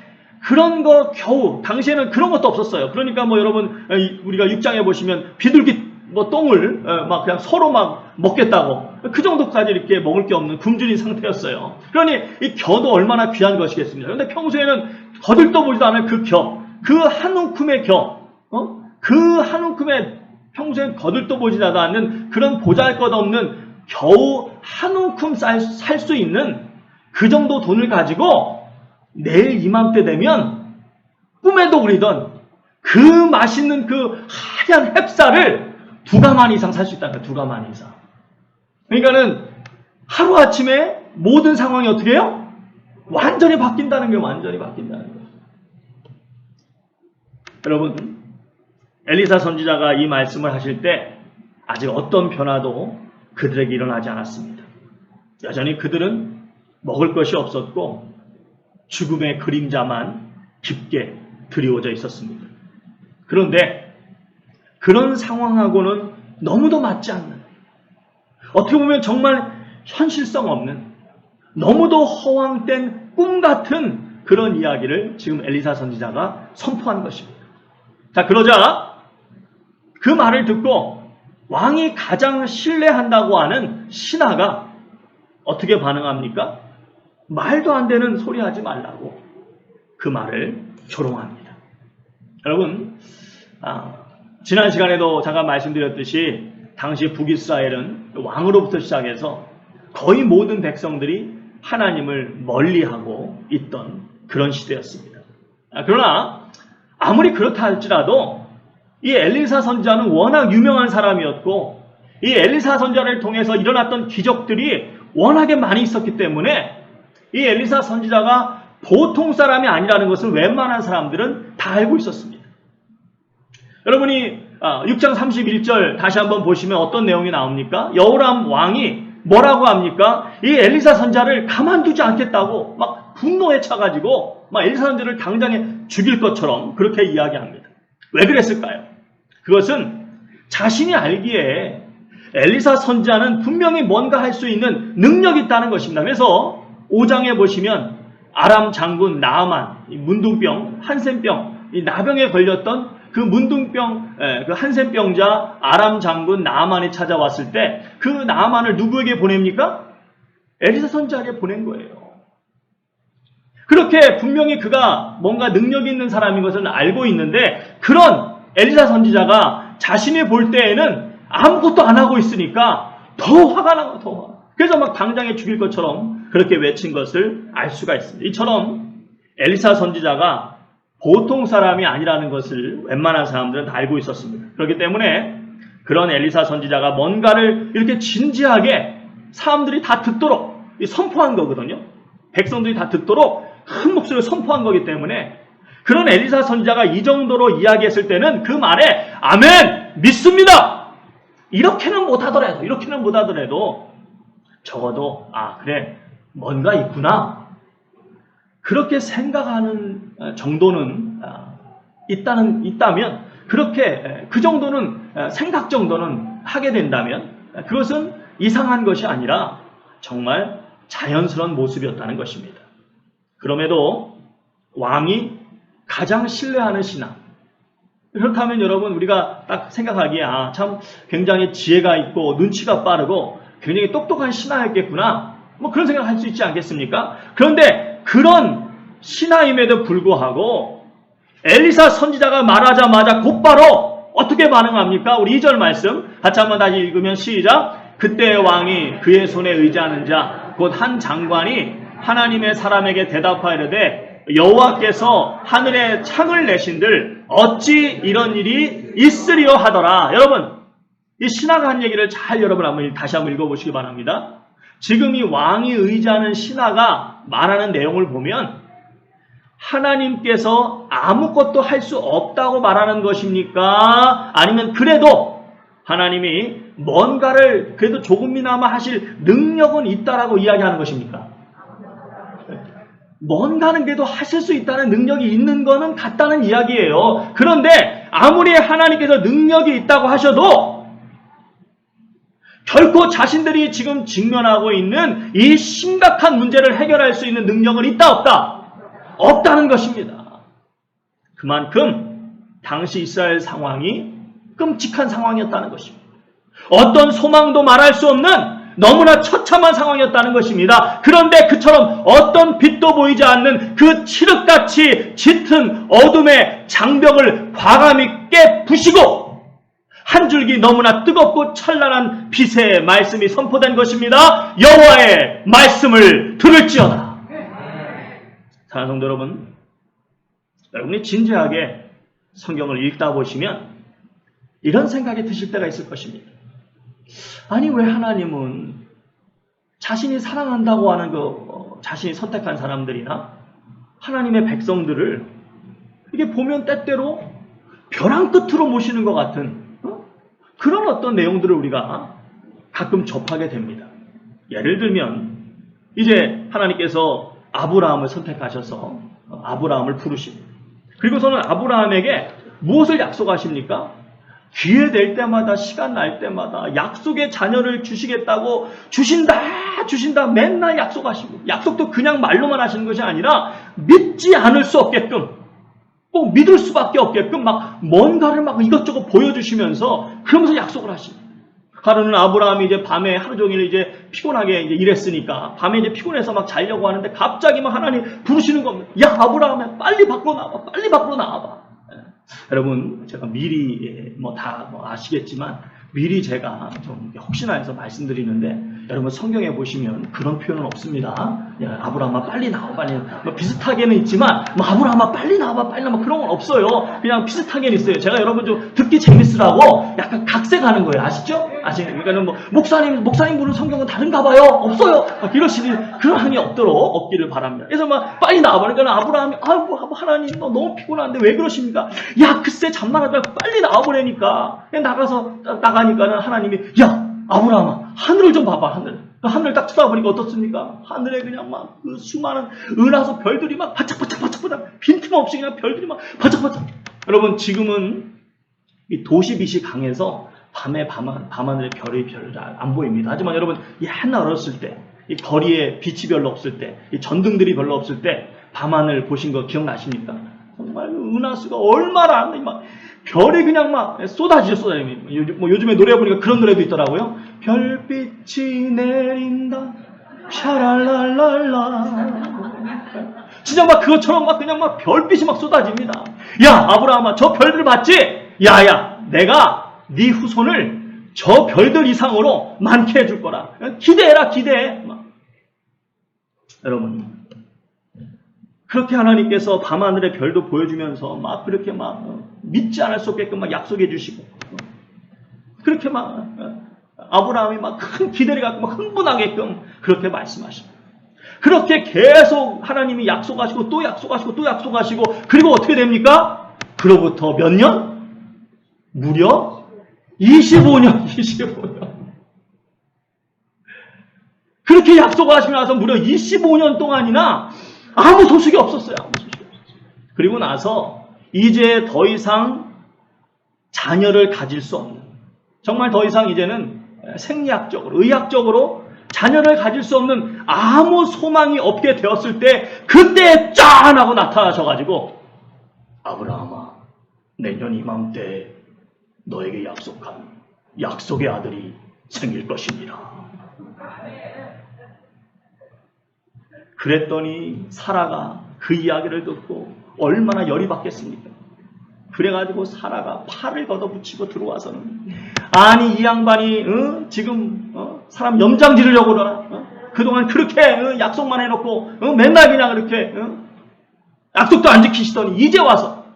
[SPEAKER 1] 그런 거 겨우 당시에는 그런 것도 없었어요. 그러니까 여러분 우리가 6장에 보시면 비둘기 똥을 그냥 서로 먹겠다고 그 정도까지 이렇게 먹을 게 없는 굶주린 상태였어요. 그러니 이 겨도 얼마나 귀한 것이겠습니까? 그런데 평소에는 거들떠 보지도 않을 그 겨, 그 한 움큼의 겨, 그 한 움큼의 평소엔 거들떠 보지도 않는 그런 보잘것없는 겨우 한 움큼 살 수 있는 그 정도 돈을 가지고 내일 이맘때 되면 꿈에도 그리던 그 맛있는 그 하얀 햅쌀을 2가마니 이상 살 수 있다는 거예요. 2가마니 이상. 그러니까는 하루아침에 모든 상황이 어떻게 해요? 완전히 바뀐다는 거예요. 완전히 바뀐다는 거예요. 여러분, 엘리사 선지자가 이 말씀을 하실 때 아직 어떤 변화도 그들에게 일어나지 않았습니다. 여전히 그들은 먹을 것이 없었고 죽음의 그림자만 깊게 드리워져 있었습니다. 그런데 그런 상황하고는 너무도 맞지 않는, 어떻게 보면 정말 현실성 없는, 너무도 허황된 꿈 같은 그런 이야기를 지금 엘리사 선지자가 선포한 것입니다. 자, 그러자 그 말을 듣고 왕이 가장 신뢰한다고 하는 신하가 어떻게 반응합니까? 말도 안 되는 소리 하지 말라고 그 말을 조롱합니다. 여러분, 지난 시간에도 잠깐 말씀드렸듯이 당시 북이스라엘은 왕으로부터 시작해서 거의 모든 백성들이 하나님을 멀리하고 있던 그런 시대였습니다. 그러나 아무리 그렇다 할지라도 이 엘리사 선지자는 워낙 유명한 사람이었고 이 엘리사 선지자를 통해서 일어났던 기적들이 워낙에 많이 있었기 때문에 이 엘리사 선지자가 보통 사람이 아니라는 것을 웬만한 사람들은 다 알고 있었습니다. 여러분이 6장 31절 다시 한번 보시면 어떤 내용이 나옵니까? 여호람 왕이 뭐라고 합니까? 이 엘리사 선지자를 가만두지 않겠다고 막 분노에 차가지고 막 엘리사 선지자를 당장에 죽일 것처럼 그렇게 이야기합니다. 왜 그랬을까요? 그것은 자신이 알기에 엘리사 선지자는 분명히 뭔가 할 수 있는 능력이 있다는 것입니다. 그래서 5장에 보시면 아람 장군 나아만, 문둥병, 한센병, 이 나병에 걸렸던 그 문둥병, 그 한센병자 아람 장군 나아만이 찾아왔을 때 그 나아만을 누구에게 보냅니까? 엘리사 선지자에게 보낸 거예요. 그렇게 분명히 그가 뭔가 능력이 있는 사람인 것은 알고 있는데 그런 엘리사 선지자가 자신이 볼 때에는 아무것도 안 하고 있으니까 더 화가 나고 더 화가. 그래서 막 당장에 죽일 것처럼 그렇게 외친 것을 알 수가 있습니다. 이처럼 엘리사 선지자가 보통 사람이 아니라는 것을 웬만한 사람들은 다 알고 있었습니다. 그렇기 때문에 그런 엘리사 선지자가 뭔가를 이렇게 진지하게 사람들이 다 듣도록 선포한 거거든요. 백성들이 다 듣도록 큰 목소리로 선포한 거기 때문에 그런 엘리사 선지자가 이 정도로 이야기했을 때는 그 말에 아멘! 믿습니다! 이렇게는 못하더라도 적어도 그래 뭔가 있구나 그렇게 생각하는 정도는 있다면 그렇게 그 정도는 생각 정도는 하게 된다면 그것은 이상한 것이 아니라 정말 자연스러운 모습이었다는 것입니다. 그럼에도 왕이 가장 신뢰하는 신하. 그렇다면 여러분 우리가 딱 생각하기에 참 굉장히 지혜가 있고 눈치가 빠르고 굉장히 똑똑한 신하였겠구나. 뭐 그런 생각을 할 수 있지 않겠습니까? 그런데 그런 신하임에도 불구하고 엘리사 선지자가 말하자마자 곧바로 어떻게 반응합니까? 우리 2절 말씀 같이 한번 다시 읽으면 시작. 그때 왕이 그의 손에 의지하는 자 곧 한 장관이 하나님의 사람에게 대답하이르되 여호와께서 하늘에 창을 내신들 어찌 이런 일이 있으리요 하더라. 여러분 이 신하가 한 얘기를 잘 여러분 다시 한번 읽어보시기 바랍니다. 지금 이 왕이 의지하는 신하가 말하는 내용을 보면 하나님께서 아무것도 할 수 없다고 말하는 것입니까? 아니면 그래도 하나님이 뭔가를 그래도 조금이나마 하실 능력은 있다라고 이야기하는 것입니까? 뭔가는 그래도 하실 수 있다는 능력이 있는 거는 같다는 이야기예요. 그런데 아무리 하나님께서 능력이 있다고 하셔도 결코 자신들이 지금 직면하고 있는 이 심각한 문제를 해결할 수 있는 능력은 있다 없다? 없다는 것입니다. 그만큼 당시 이스라엘 상황이 끔찍한 상황이었다는 것입니다. 어떤 소망도 말할 수 없는 너무나 처참한 상황이었다는 것입니다. 그런데 그처럼 어떤 빛도 보이지 않는 그 칠흑같이 짙은 어둠의 장벽을 과감히 깨부시고 한 줄기 너무나 뜨겁고 찬란한 빛의 말씀이 선포된 것입니다. 여호와의 말씀을 들을지어다. 사랑하는 성도 여러분, 여러분이 진지하게 성경을 읽다 보시면 이런 생각이 드실 때가 있을 것입니다. 아니 왜 하나님은 자신이 사랑한다고 하는 자신이 선택한 사람들이나 하나님의 백성들을 이게 보면 때때로 벼랑 끝으로 모시는 것 같은 그런 어떤 내용들을 우리가 가끔 접하게 됩니다. 예를 들면 이제 하나님께서 아브라함을 선택하셔서 아브라함을 부르십니다. 그리고서는 아브라함에게 무엇을 약속하십니까? 기회 될 때마다 시간 날 때마다 약속의 자녀를 주시겠다고 주신다 맨날 약속하시고 약속도 그냥 말로만 하시는 것이 아니라 믿지 않을 수 없게끔 꼭 믿을 수밖에 없게끔 막 뭔가를 막 이것저것 보여주시면서 그러면서 약속을 하십니다. 하루는 아브라함이 이제 밤에 하루 종일 이제 피곤하게 이제 일했으니까 밤에 이제 피곤해서 막 자려고 하는데 갑자기 막 하나님 부르시는 겁니다. 야 아브라함아 빨리 밖으로 나와봐. 빨리 밖으로 나와봐. 여러분 제가 미리 다 아시겠지만 미리 제가 좀 혹시나 해서 말씀드리는데 여러분 성경에 보시면 그런 표현은 없습니다. 야, 아브라함아 빨리 나와 빨리 비슷하게는 있지만 아브라함아 빨리 나와봐 빨리 나와 그런 건 없어요. 그냥 비슷하게는 있어요. 제가 여러분 좀 듣기 재밌으라고 약간 각색하는 거예요. 아시죠? 그러니까는 목사님 보는 성경은 다른가 봐요. 없어요. 이러시는 그런 한이 없기를 바랍니다. 그래서 빨리 나와봐. 그러니까 아브라함이 하나님 너무 피곤한데 왜 그러십니까? 야 글쎄 잠만하다 빨리 나와보라니까. 나가니까는 하나님이 야 아브라함아 하늘을 좀 봐봐. 하늘을 딱 쳐다보니까 어떻습니까? 하늘에 그냥 막 그 수많은 은하수 별들이 막 바짝바짝 빈틈없이 그냥 별들이 막 바짝바짝. 여러분 지금은 이 도시빛이 강해서 밤에 밤하늘에 별이 안 보입니다. 하지만 여러분 옛날 어렸을 때 이 거리에 빛이 별로 없을 때 이 전등들이 별로 없을 때 밤하늘 보신 거 기억나십니까? 정말 은하수가 얼마나 막 별이 그냥 막 쏟아지죠. 요즘에 노래 보니까 그런 노래도 있더라고요. 별빛이 내린다 샤랄랄랄라. 진짜 막 그것처럼 그냥 별빛이 막 쏟아집니다. 야 아브라함아 저 별들 봤지? 야야 내가 네 후손을 저 별들 이상으로 많게 해줄 거라. 기대해라 기대해. 여러분 그렇게 하나님께서 밤하늘의 별도 보여주면서 그렇게 믿지 않을 수 없게끔 약속해 주시고 그렇게 아브라함이 막 큰 기대를 갖고 막 흥분하게끔 그렇게 말씀하십니다. 그렇게 계속 하나님이 약속하시고 또 약속하시고 또 약속하시고 그리고 어떻게 됩니까? 그로부터 몇 년? 무려 25년. 그렇게 약속하시고 나서 무려 25년 동안이나 아무 소식이 없었어요. 아무 소식이 없었어요. 그리고 나서 이제 더 이상 자녀를 가질 수 없는, 정말 더 이상 이제는 생리학적으로, 의학적으로 자녀를 가질 수 없는 아무 소망이 없게 되었을 때 그때 짠 하고 나타나셔가지고 아브라함아, 내년 이맘때 너에게 약속한 약속의 아들이 생길 것이니라. 그랬더니 사라가 그 이야기를 듣고 얼마나 열이 받겠습니까? 그래가지고 사라가 팔을 걷어붙이고 들어와서는 아니 이 양반이 지금 사람 염장 지르려고 그러나? 그동안 그렇게 약속만 해놓고 맨날 그냥 그렇게 약속도 안 지키시더니 이제 와서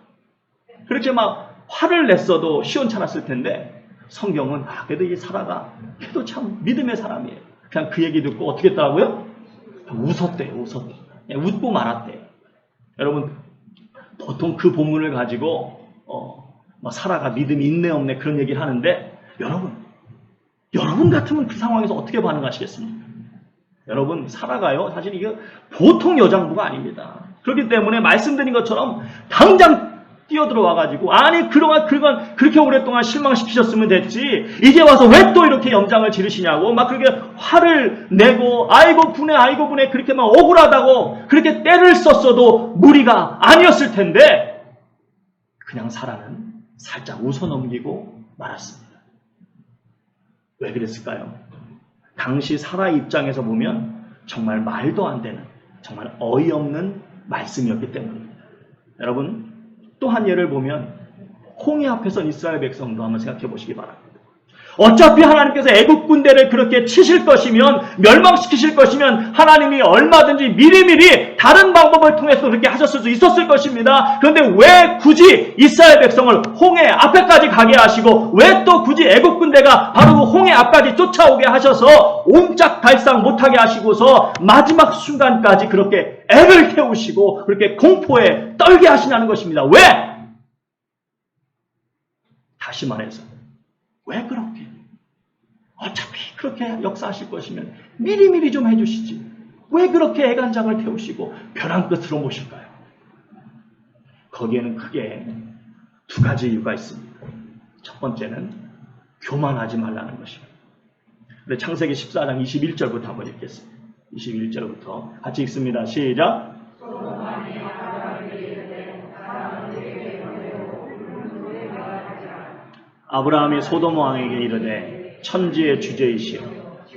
[SPEAKER 1] 그렇게 막 화를 냈어도 시원찮았을 텐데 성경은 그래도 이 사라가 그래도 참 믿음의 사람이에요. 그냥 그 얘기 듣고 어떻게 했더라고요? 웃었대요. 웃고 말았대요. 여러분 보통 그 본문을 가지고 막 사라가 믿음이 있네 없네 그런 얘기를 하는데 여러분 같으면 그 상황에서 어떻게 반응하시겠습니까? 여러분 사라가요 사실 이게 보통 여장부가 아닙니다. 그렇기 때문에 말씀드린 것처럼 당장 뛰어들어와가지고 아니 그동안 그렇게 오랫동안 실망시키셨으면 됐지 이제 와서 왜 또 이렇게 염장을 지르시냐고 막 그렇게 화를 내고 아이고 분해 그렇게 막 억울하다고 그렇게 때를 썼어도 무리가 아니었을 텐데 그냥 사라는 살짝 웃어넘기고 말았습니다. 왜 그랬을까요? 당시 사라 입장에서 보면 정말 말도 안 되는 정말 어이없는 말씀이었기 때문입니다. 여러분 또 한 예를 보면 홍해 앞에 선 이스라엘 백성도 한번 생각해 보시기 바랍니다. 어차피 하나님께서 애국 군대를 그렇게 치실 것이면 멸망시키실 것이면 하나님이 얼마든지 미리미리 다른 방법을 통해서 그렇게 하셨을 수 있었을 것입니다. 그런데 왜 굳이 이스라엘 백성을 홍해 앞에까지 가게 하시고 왜 또 굳이 애국 군대가 바로 그 홍해 앞까지 쫓아오게 하셔서 옴짝달싹 못하게 하시고서 마지막 순간까지 그렇게 애를 태우시고 그렇게 공포에 떨게 하시냐는 것입니다. 왜? 다시 말해서 왜 그렇게? 어차피 그렇게 역사하실 것이면 미리미리 좀 해주시지. 왜 그렇게 애간장을 태우시고 벼랑 끝으로 모실까요? 거기에는 크게 두 가지 이유가 있습니다. 첫 번째는 교만하지 말라는 것입니다. 우리 창세기 14장 21절부터 한번 읽겠습니다. 21절부터 같이 읽습니다. 시작. 아브라함이 소돔 왕에게 이르되 천지의 주제이시여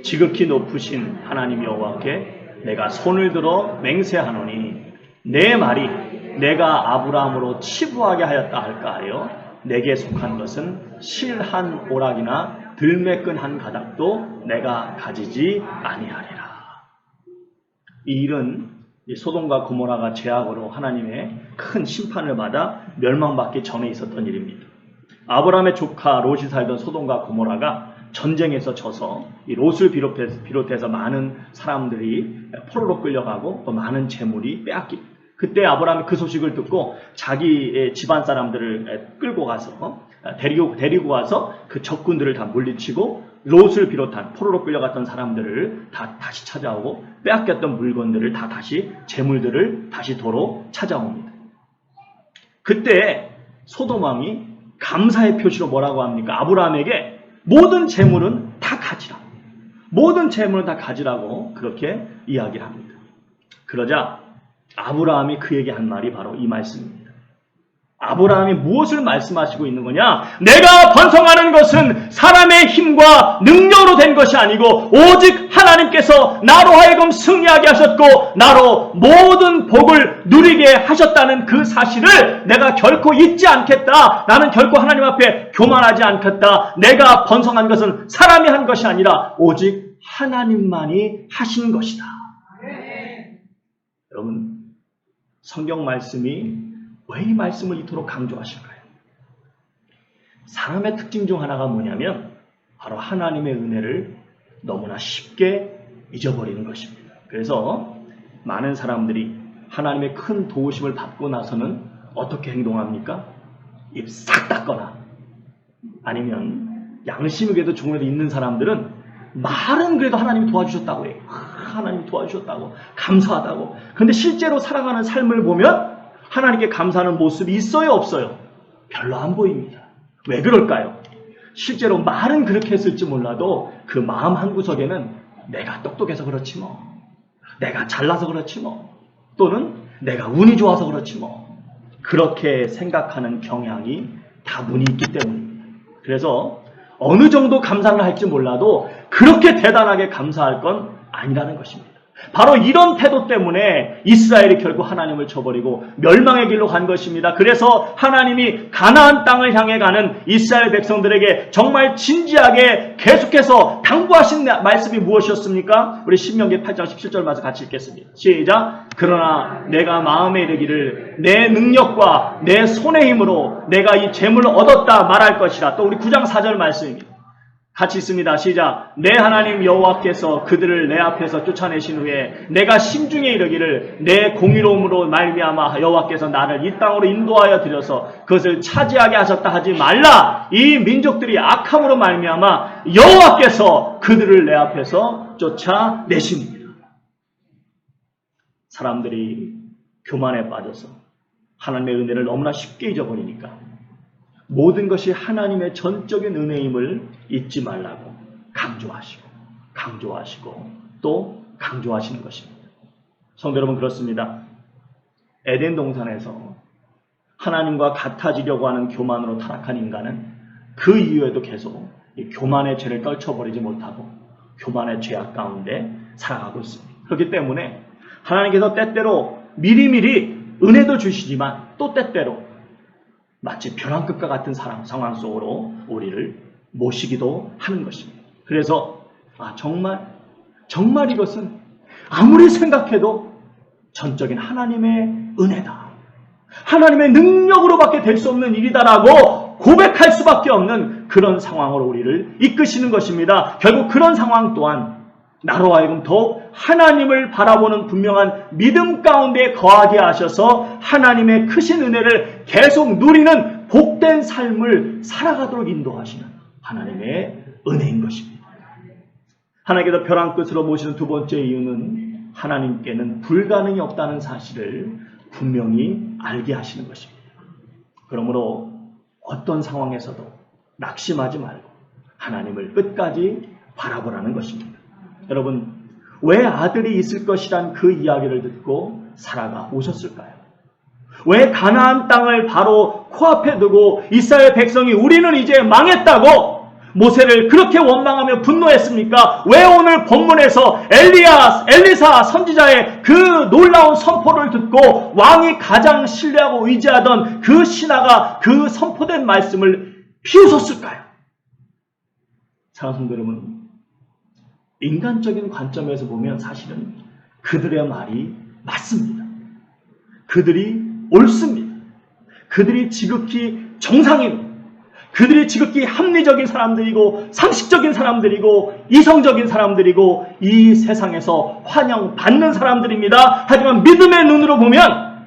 [SPEAKER 1] 지극히 높으신 하나님 여호와께 내가 손을 들어 맹세하노니 내 말이 내가 아브라함으로 치부하게 하였다 할까 하여 내게 속한 것은 실 한 오락이나 들매끈 한 가닥도 내가 가지지 아니하리라. 이 일은 소돔과 고모라가 죄악으로 하나님의 큰 심판을 받아 멸망받기 전에 있었던 일입니다. 아브라함의 조카 롯이 살던 소돔과 고모라가 전쟁에서 져서 이 롯을 비롯해서 많은 사람들이 포로로 끌려가고 또 많은 재물이 빼앗기. 그때 아브라함이 그 소식을 듣고 자기의 집안 사람들을 끌고 가서 데리고 와서 그 적군들을 다 물리치고 롯을 비롯한 포로로 끌려갔던 사람들을 다시 찾아오고 빼앗겼던 물건들을 다시 재물들을 다시 도로 찾아옵니다. 그때 소돔 왕이 감사의 표시로 뭐라고 합니까? 아브라함에게 모든 재물은 다 가지라. 모든 재물은 다 가지라고 그렇게 이야기를 합니다. 그러자 아브라함이 그에게 한 말이 바로 이 말씀입니다. 아브라함이 무엇을 말씀하시고 있는 거냐? 내가 번성하는 것은 사람의 힘과 능력으로 된 것이 아니고 오직 하나님께서 나로 하여금 승리하게 하셨고 나로 모든 복을 누리게 하셨다는 그 사실을 내가 결코 잊지 않겠다. 나는 결코 하나님 앞에 교만하지 않겠다. 내가 번성한 것은 사람이 한 것이 아니라 오직 하나님만이 하신 것이다. 여러분 성경 말씀이 왜 이 말씀을 이토록 강조하실까요? 사람의 특징 중 하나가 뭐냐면 바로 하나님의 은혜를 너무나 쉽게 잊어버리는 것입니다. 그래서 많은 사람들이 하나님의 큰 도우심을 받고 나서는 어떻게 행동합니까? 입 싹 닫거나 아니면 양심이 그래도 조금이라도 있는 사람들은 말은 그래도 하나님이 도와주셨다고 해요. 하나님 도와주셨다고, 감사하다고. 그런데 실제로 살아가는 삶을 보면 하나님께 감사하는 모습이 있어요, 없어요? 별로 안 보입니다. 왜 그럴까요? 실제로 말은 그렇게 했을지 몰라도 그 마음 한구석에는 내가 똑똑해서 그렇지 뭐, 내가 잘나서 그렇지 뭐, 또는 내가 운이 좋아서 그렇지 뭐, 그렇게 생각하는 경향이 다분히 있기 때문입니다. 그래서 어느 정도 감사를 할지 몰라도 그렇게 대단하게 감사할 건 아니라는 것입니다. 바로 이런 태도 때문에 이스라엘이 결국 하나님을 저버리고 멸망의 길로 간 것입니다. 그래서 하나님이 가나안 땅을 향해 가는 이스라엘 백성들에게 정말 진지하게 계속해서 당부하신 말씀이 무엇이었습니까? 우리 신명기 8장 17절 말씀 같이 읽겠습니다. 시작. 그러나 내가 마음에 이르기를 내 능력과 내 손의 힘으로 내가 이 재물을 얻었다 말할 것이라. 또 우리 9장 4절 말씀입니다. 같이 있습니다. 시작. 내 하나님 여호와께서 그들을 내 앞에서 쫓아내신 후에 내가 심중에 이르기를 내 공의로움으로 말미암아 여호와께서 나를 이 땅으로 인도하여 들여서 그것을 차지하게 하셨다 하지 말라. 이 민족들이 악함으로 말미암아 여호와께서 그들을 내 앞에서 쫓아내십니다. 사람들이 교만에 빠져서 하나님의 은혜를 너무나 쉽게 잊어버리니까 모든 것이 하나님의 전적인 은혜임을 잊지 말라고 강조하시고 또 강조하시는 것입니다. 성도 여러분, 그렇습니다. 에덴 동산에서 하나님과 같아지려고 하는 교만으로 타락한 인간은 그 이후에도 계속 이 교만의 죄를 떨쳐버리지 못하고 교만의 죄악 가운데 살아가고 있습니다. 그렇기 때문에 하나님께서 때때로 미리미리 은혜도 주시지만 또 때때로 마치 벼랑 끝과 같은 상황 속으로 우리를 모시기도 하는 것입니다. 그래서 정말 이것은 아무리 생각해도 전적인 하나님의 은혜다, 하나님의 능력으로밖에 될 수 없는 일이다라고 고백할 수밖에 없는 그런 상황으로 우리를 이끄시는 것입니다. 결국 그런 상황 또한 나로 하여금 더욱 하나님을 바라보는 분명한 믿음 가운데 거하게 하셔서 하나님의 크신 은혜를 계속 누리는 복된 삶을 살아가도록 인도하시는 하나님의 은혜인 것입니다. 하나님께서 벼랑 끝으로 모시는 두 번째 이유는 하나님께는 불가능이 없다는 사실을 분명히 알게 하시는 것입니다. 그러므로 어떤 상황에서도 낙심하지 말고 하나님을 끝까지 바라보라는 것입니다. 여러분, 왜 아들이 있을 것이란 그 이야기를 듣고 살아가 오셨을까요? 왜 가나안 땅을 바로 코앞에 두고 이스라엘 백성이 우리는 이제 망했다고 모세를 그렇게 원망하며 분노했습니까? 왜 오늘 본문에서 엘리사 선지자의 그 놀라운 선포를 듣고 왕이 가장 신뢰하고 의지하던 그 신하가 그 선포된 말씀을 비웃었을까요? 사랑하는 성도 여러분, 인간적인 관점에서 보면 사실은 그들의 말이 맞습니다. 그들이 옳습니다. 그들이 지극히 정상입니다. 그들이 지극히 합리적인 사람들이고 상식적인 사람들이고 이성적인 사람들이고 이 세상에서 환영받는 사람들입니다. 하지만 믿음의 눈으로 보면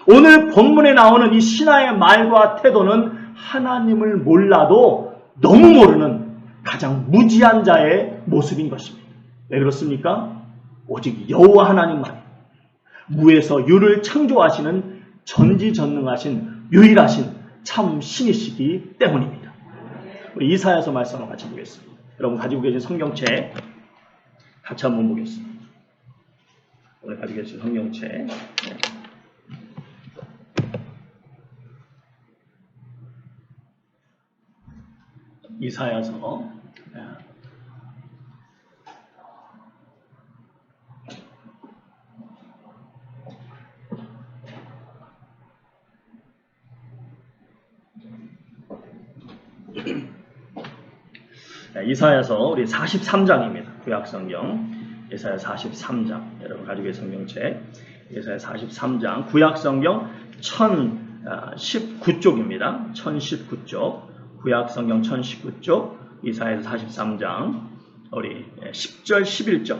[SPEAKER 1] 오늘 본문에 나오는 이 신하의 말과 태도는 하나님을 몰라도 너무 모르는 가장 무지한 자의 모습인 것입니다. 왜 그렇습니까? 오직 여호와 하나님만, 무에서 유를 창조하시는 전지전능하신 유일하신 참 신이시기 때문입니다. 우리 이사야서 말씀을 같이 보겠습니다. 여러분 가지고 계신 성경책 같이 한번 보겠습니다. 오늘 가지고 계신 성경책 이사야서 이사야서 우리 43장입니다. 구약성경 이사야 43장 여러분 가지고 계신 성경책 이사야 43장 구약성경 1019쪽입니다. 1019쪽 구약성경 1019쪽 이사야서 43장 우리 10절 11절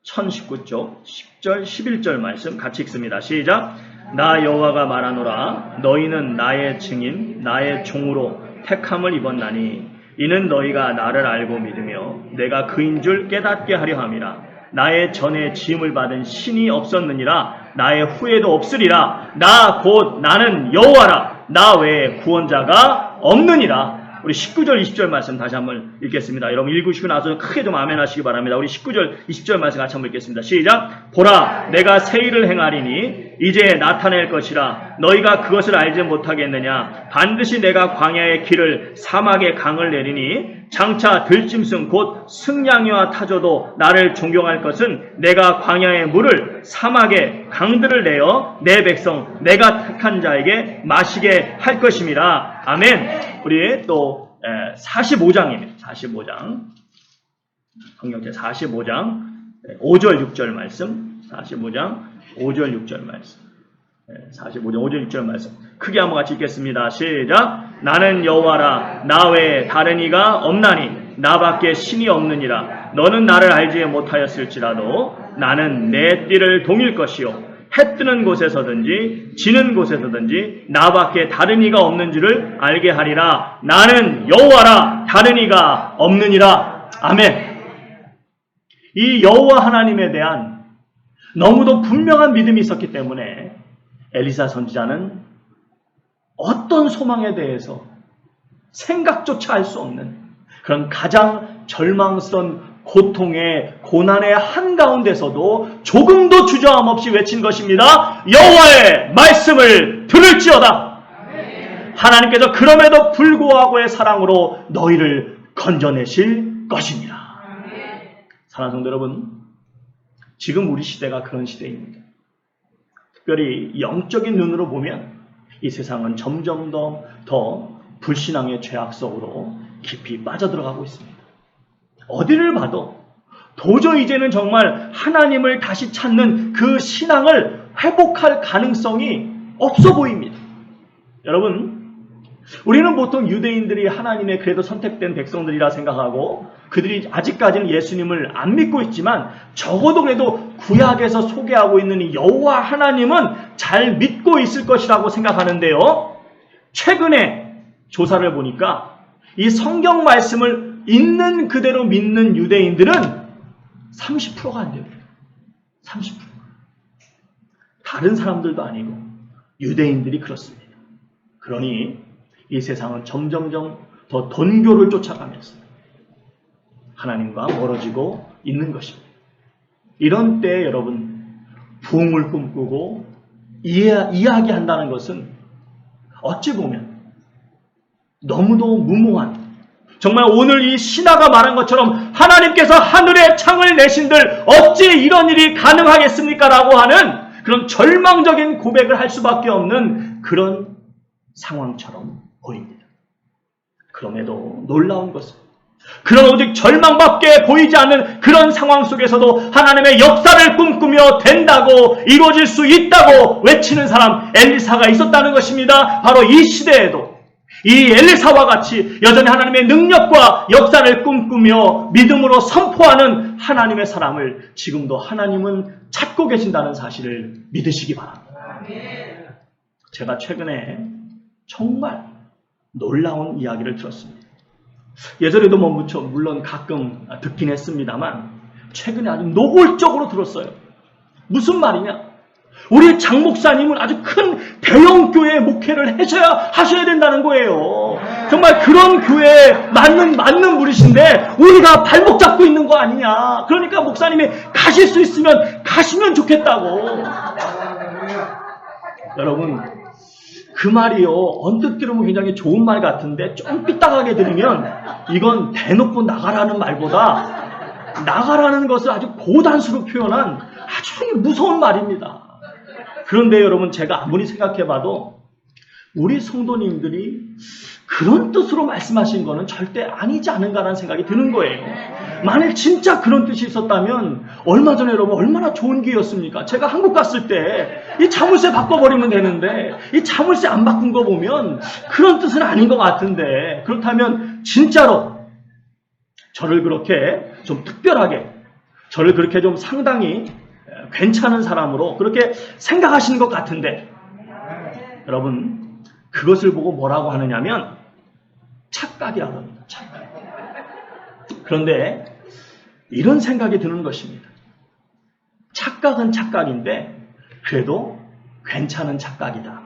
[SPEAKER 1] 1019쪽 10절 11절 말씀 같이 읽습니다. 시작. 나 여호와가 말하노라 너희는 나의 증인 나의 종으로 택함을 입었나니 이는 너희가 나를 알고 믿으며 내가 그인 줄 깨닫게 하려 함이라. 나의 전에 지음을 받은 신이 없었느니라. 나의 후에도 없으리라. 나 곧 나는 여호와라. 나 외에 구원자가 없느니라. 우리 19절 20절 말씀 다시 한번 읽겠습니다. 여러분 읽으시고 나서 크게 좀 아멘 하시기 바랍니다. 우리 19절 20절 말씀 같이 한번 읽겠습니다. 시작. 보라 내가 새 일을 행하리니 이제 나타낼 것이라. 너희가 그것을 알지 못하겠느냐. 반드시 내가 광야의 길을 사막의 강을 내리니 장차 들짐승 곧 승냥이와 타조도 나를 존경할 것은 내가 광야의 물을 사막의 강들을 내어 내 백성 내가 택한 자에게 마시게 할 것임이라. 아멘. 우리 또 45장입니다. 45장 성경제 45장 5절 6절 말씀 45장 5절 6절 말씀 45장 5절 6절 말씀 크게 한번 같이 읽겠습니다. 시작. 나는 여호와라 나 외에 다른 이가 없나니 나밖에 신이 없느니라. 너는 나를 알지 못하였을지라도 나는 내 띠를 동일 것이요 해 뜨는 곳에서든지 지는 곳에서든지 나밖에 다른 이가 없는 줄을 알게 하리라. 나는 여호와라 다른 이가 없느니라. 아멘. 이 여호와 하나님에 대한 너무도 분명한 믿음이 있었기 때문에 엘리사 선지자는 어떤 소망에 대해서 생각조차 할 수 없는 그런 가장 절망스러운 고통의 고난의 한가운데서도 조금도 주저함 없이 외친 것입니다. 여호와의 말씀을 들을지어다. 하나님께서 그럼에도 불구하고의 사랑으로 너희를 건져내실 것입니다. 사랑하는 성도 여러분, 지금 우리 시대가 그런 시대입니다. 특별히 영적인 눈으로 보면 이 세상은 점점 더 불신앙의 죄악 속으로 깊이 빠져들어가고 있습니다. 어디를 봐도 도저히 이제는 정말 하나님을 다시 찾는 그 신앙을 회복할 가능성이 없어 보입니다. 여러분, 우리는 보통 유대인들이 하나님의 그래도 선택된 백성들이라 생각하고 그들이 아직까지는 예수님을 안 믿고 있지만 적어도 그래도 구약에서 소개하고 있는 이 여호와 하나님은 잘 믿고 있을 것이라고 생각하는데요. 최근에 조사를 보니까 이 성경 말씀을 있는 그대로 믿는 유대인들은 30%가 안 됩니다. 30%. 다른 사람들도 아니고 유대인들이 그렇습니다. 그러니 이 세상은 점점점 더 돈교를 쫓아가면서 하나님과 멀어지고 있는 것입니다. 이런 때에 여러분 부흥을 꿈꾸고 이야기한다는 것은 어찌 보면 너무도 무모한 정말 오늘 이 신하가 말한 것처럼 하나님께서 하늘의 창을 내신들 어찌 이런 일이 가능하겠습니까? 라고 하는 그런 절망적인 고백을 할 수밖에 없는 그런 상황처럼 보입니다. 그럼에도 놀라운 것은 그런 오직 절망밖에 보이지 않는 그런 상황 속에서도 하나님의 역사를 꿈꾸며 된다고 이루어질 수 있다고 외치는 사람 엘리사가 있었다는 것입니다. 바로 이 시대에도 이 엘리사와 같이 여전히 하나님의 능력과 역사를 꿈꾸며 믿음으로 선포하는 하나님의 사람을 지금도 하나님은 찾고 계신다는 사실을 믿으시기 바랍니다. 제가 최근에 정말 놀라운 이야기를 들었습니다. 예전에도 물론 가끔 듣긴 했습니다만 최근에 아주 노골적으로 들었어요. 무슨 말이냐? 우리 장 목사님은 아주 큰 대형 교회 목회를 하셔야 된다는 거예요. 정말 그런 교회에 맞는 분이신데 우리가 발목 잡고 있는 거 아니냐. 그러니까 목사님이 가실 수 있으면 가시면 좋겠다고. 여러분, 그 말이요, 언뜻 들으면 굉장히 좋은 말 같은데 좀 삐딱하게 들으면 이건 대놓고 나가라는 말보다 나가라는 것을 아주 고단수로 표현한 아주 무서운 말입니다. 그런데 여러분, 제가 아무리 생각해봐도 우리 성도님들이 그런 뜻으로 말씀하신 거는 절대 아니지 않은가라는 생각이 드는 거예요. 만일 진짜 그런 뜻이 있었다면 얼마 전에 여러분 얼마나 좋은 기회였습니까? 제가 한국 갔을 때 이 자물쇠 바꿔버리면 되는데 이 자물쇠 안 바꾼 거 보면 그런 뜻은 아닌 것 같은데, 그렇다면 진짜로 저를 그렇게 좀 특별하게, 저를 그렇게 좀 상당히 괜찮은 사람으로 그렇게 생각하시는 것 같은데, 여러분 그것을 보고 뭐라고 하느냐면 착각이라고 합니다. 착각. 그런데 이런 생각이 드는 것입니다. 착각은 착각인데 그래도 괜찮은 착각이다.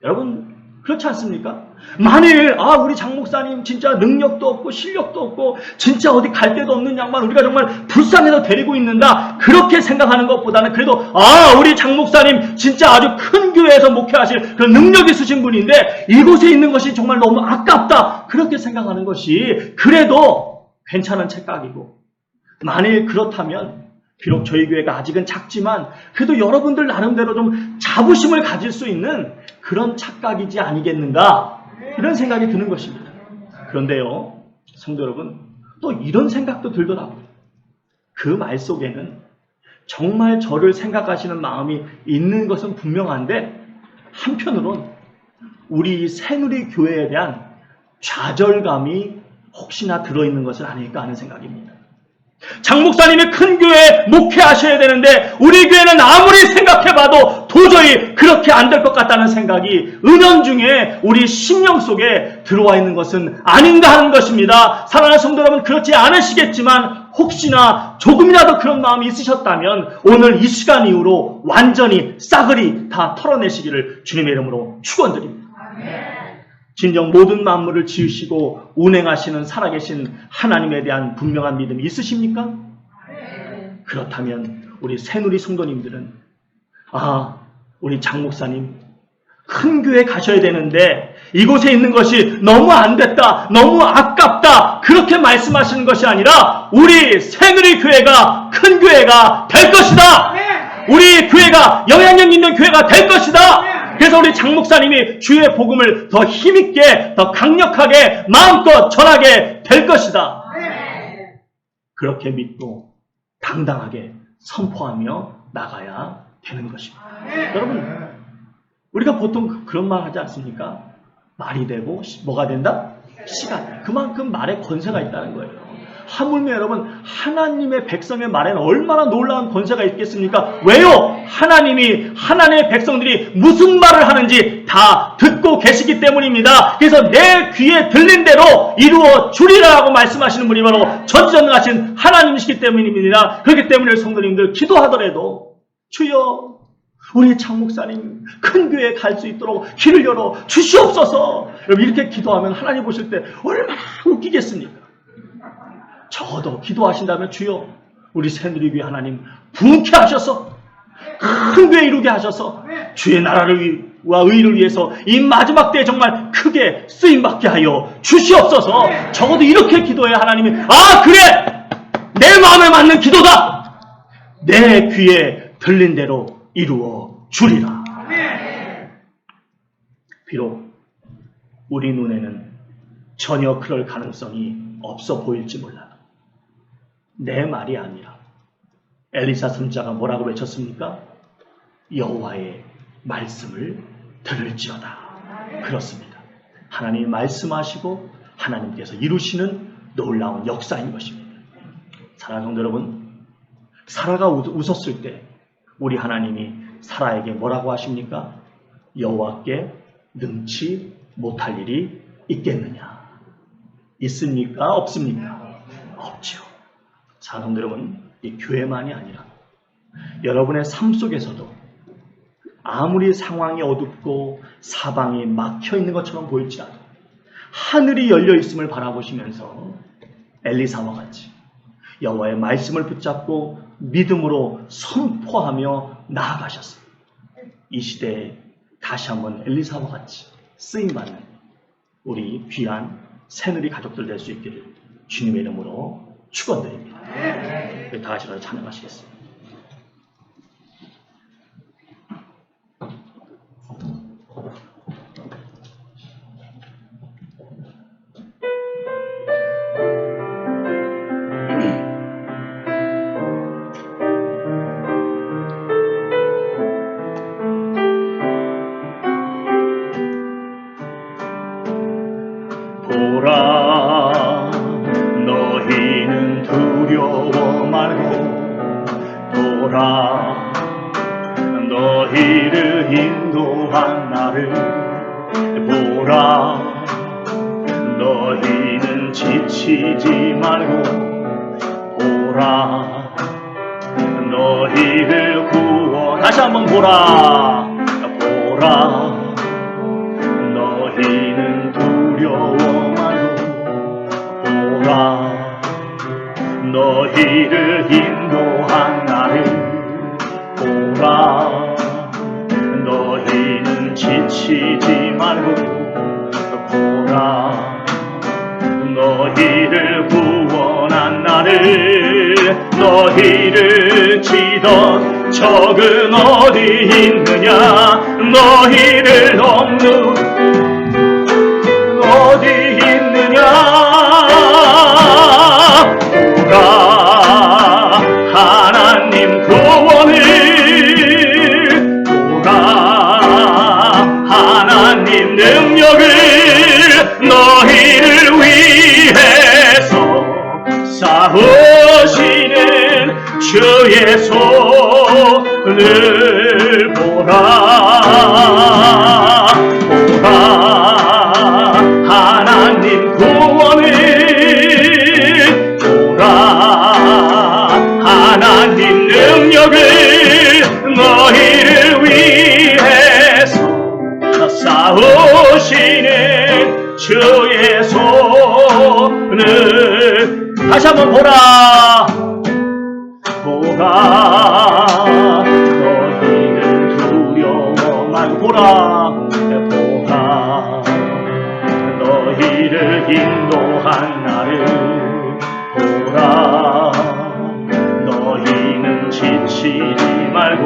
[SPEAKER 1] 여러분 그렇지 않습니까? 만일 우리 장 목사님 진짜 능력도 없고 실력도 없고 진짜 어디 갈 데도 없는 양반 우리가 정말 불쌍해서 데리고 있는다, 그렇게 생각하는 것보다는 그래도 우리 장 목사님 진짜 아주 큰 교회에서 목회하실 그런 능력 있으신 분인데 이곳에 있는 것이 정말 너무 아깝다, 그렇게 생각하는 것이 그래도 괜찮은 착각이고, 만일 그렇다면 비록 저희 교회가 아직은 작지만 그래도 여러분들 나름대로 좀 자부심을 가질 수 있는 그런 착각이지 아니겠는가, 이런 생각이 드는 것입니다. 그런데요, 성도 여러분, 또 이런 생각도 들더라고요. 그 말 속에는 정말 저를 생각하시는 마음이 있는 것은 분명한데 한편으론 우리 새누리 교회에 대한 좌절감이 혹시나 들어있는 것은 아닐까 하는 생각입니다. 장 목사님이 큰 교회에 목회하셔야 되는데 우리 교회는 아무리 생각해봐도 도저히 그렇게 안 될 것 같다는 생각이 은연중에 우리 심령 속에 들어와 있는 것은 아닌가 하는 것입니다. 사랑하는 성도 여러분, 그렇지 않으시겠지만 혹시나 조금이라도 그런 마음이 있으셨다면 오늘 이 시간 이후로 완전히 싸그리 다 털어내시기를 주님의 이름으로 축원드립니다. 진정 모든 만물을 지으시고 운행하시는 살아계신 하나님에 대한 분명한 믿음이 있으십니까? 그렇다면 우리 새누리 성도님들은 우리 장 목사님 큰 교회 가셔야 되는데 이곳에 있는 것이 너무 안 됐다, 너무 아깝다, 그렇게 말씀하시는 것이 아니라 우리 새누리 교회가 큰 교회가 될 것이다. 우리 교회가 영향력 있는 교회가 될 것이다. 그래서 우리 장 목사님이 주의 복음을 더 힘있게, 더 강력하게 마음껏 전하게 될 것이다. 그렇게 믿고 당당하게 선포하며 나가야 되는 것입니다. 여러분, 우리가 보통 그런 말 하지 않습니까? 말이 되고 뭐가 된다? 시간. 그만큼 말에 권세가 있다는 거예요. 하물며 여러분, 하나님의 백성의 말에는 얼마나 놀라운 권세가 있겠습니까? 왜요? 하나님의 백성들이 무슨 말을 하는지 다 듣고 계시기 때문입니다. 그래서 내 귀에 들린 대로 이루어 주리라고 말씀하시는 분이 바로 전지전능하신 하나님이시기 때문입니다. 그렇기 때문에 성도님들 기도하더라도 주여 우리 장 목사님 큰 교회에 갈 수 있도록 길을 열어 주시옵소서. 여러분 이렇게 기도하면 하나님 보실 때 얼마나 웃기겠습니까? 적어도 기도하신다면 주여 우리 새누리교회 하나님 부흥케 하셔서 큰 교회 이루게 하셔서 주의 나라를 와 의를 위해서 이 마지막 때에 정말 크게 쓰임받게 하여 주시옵소서. 적어도 이렇게 기도해야 하나님이 그래 내 마음에 맞는 기도다, 내 귀에 들린 대로 이루어 주리라. 비록 우리 눈에는 전혀 그럴 가능성이 없어 보일지 몰라도 내 말이 아니라 엘리사 선지자가 뭐라고 외쳤습니까? 여호와의 말씀을 들을지어다. 그렇습니다. 하나님이 말씀하시고 하나님께서 이루시는 놀라운 역사인 것입니다. 사랑하는 성도 여러분, 사라가 웃었을 때 우리 하나님이 사라에게 뭐라고 하십니까? 여호와께 능치 못할 일이 있겠느냐? 있습니까? 없습니까? 없죠. 사랑하는 여러분, 이 교회만이 아니라 여러분의 삶 속에서도 아무리 상황이 어둡고 사방이 막혀 있는 것처럼 보일지라도 하늘이 열려 있음을 바라보시면서 엘리사와 같이 여호와의 말씀을 붙잡고 믿음으로 선포하며 나아가셨습니다. 이 시대에 다시 한번 엘리사와 같이 쓰임받는 우리 귀한 새누리 가족들 될 수 있기를 주님의 이름으로 축원드립니다. 다 같이 찬양하시겠습니다. 말고 보라 너희를 인도한 나를 보라 너희는 지치지 말고 보라 너희를 구원 다시 한번 보라 보라 너희는 두려워 말고 보라 너희를 인도한 나를 보라 너희는 지치지 말고 보라 너희를 구원한 나를 너희를 치던 적은 어디 있느냐 너희를 억누 어디 있느냐 보라 하나님 구원을 보라 하나님 능력을 너희를 위해서 싸우시는 주의 손을 보라 보라 하나님 구원을 보라 하나님 능력을 너희를 위해서 싸우시는 주의 손을 다시 한번 보라 보라 너희는 두려워 말고 보라 보라 너희를 인도한 나를 보라 너희는 지치지 말고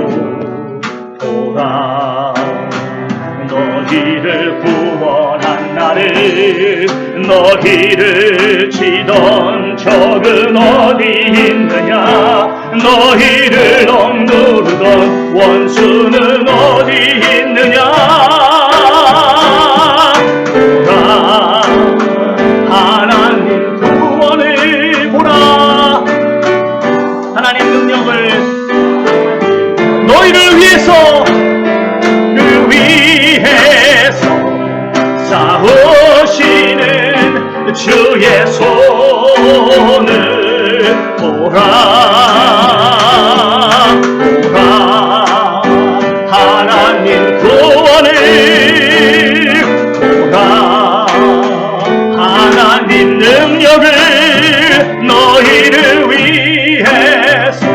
[SPEAKER 1] 보라 너희를 구원한 나를 너희를 치던 적은 어디 있느냐 너희를 억누르던 원수는 어디 있느냐 보라 하나님 구원을 보라 하나님 능력을 너희를 위해서 싸우시는 주의 손을 보라 보라 하나님 구원을 보라 하나님 능력을 너희를 위해서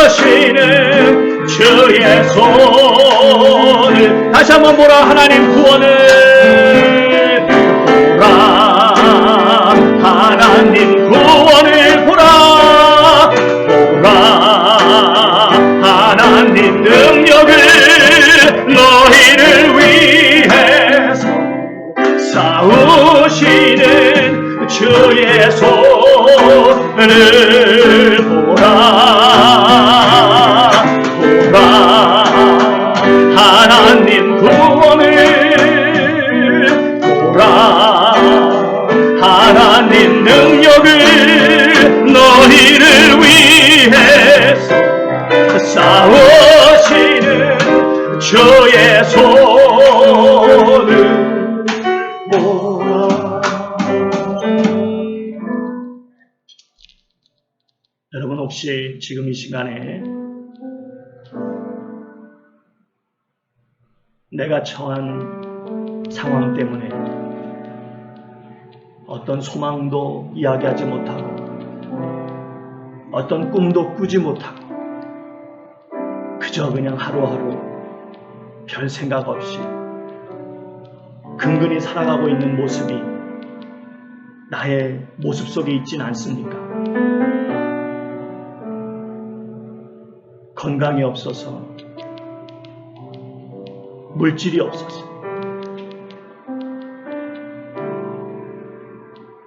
[SPEAKER 1] 싸우시는 주의 손을 다시 한번 보라 하나님 구원을 보라 하나님 구원을 보라 보라 하나님 능력을 너희를 위해서 싸우시는 주의 손을 보라 보라 하나님 구원을 보라 하나님 능력을 너희를 위해서 싸우시는 주의 손을 보라. 여러분 혹시 지금 이 시간에 내가 처한 상황 때문에 어떤 소망도 이야기하지 못하고 어떤 꿈도 꾸지 못하고 그저 그냥 하루하루 별 생각 없이 근근히 살아가고 있는 모습이 나의 모습 속에 있진 않습니까? 건강이 없어서 물질이 없어서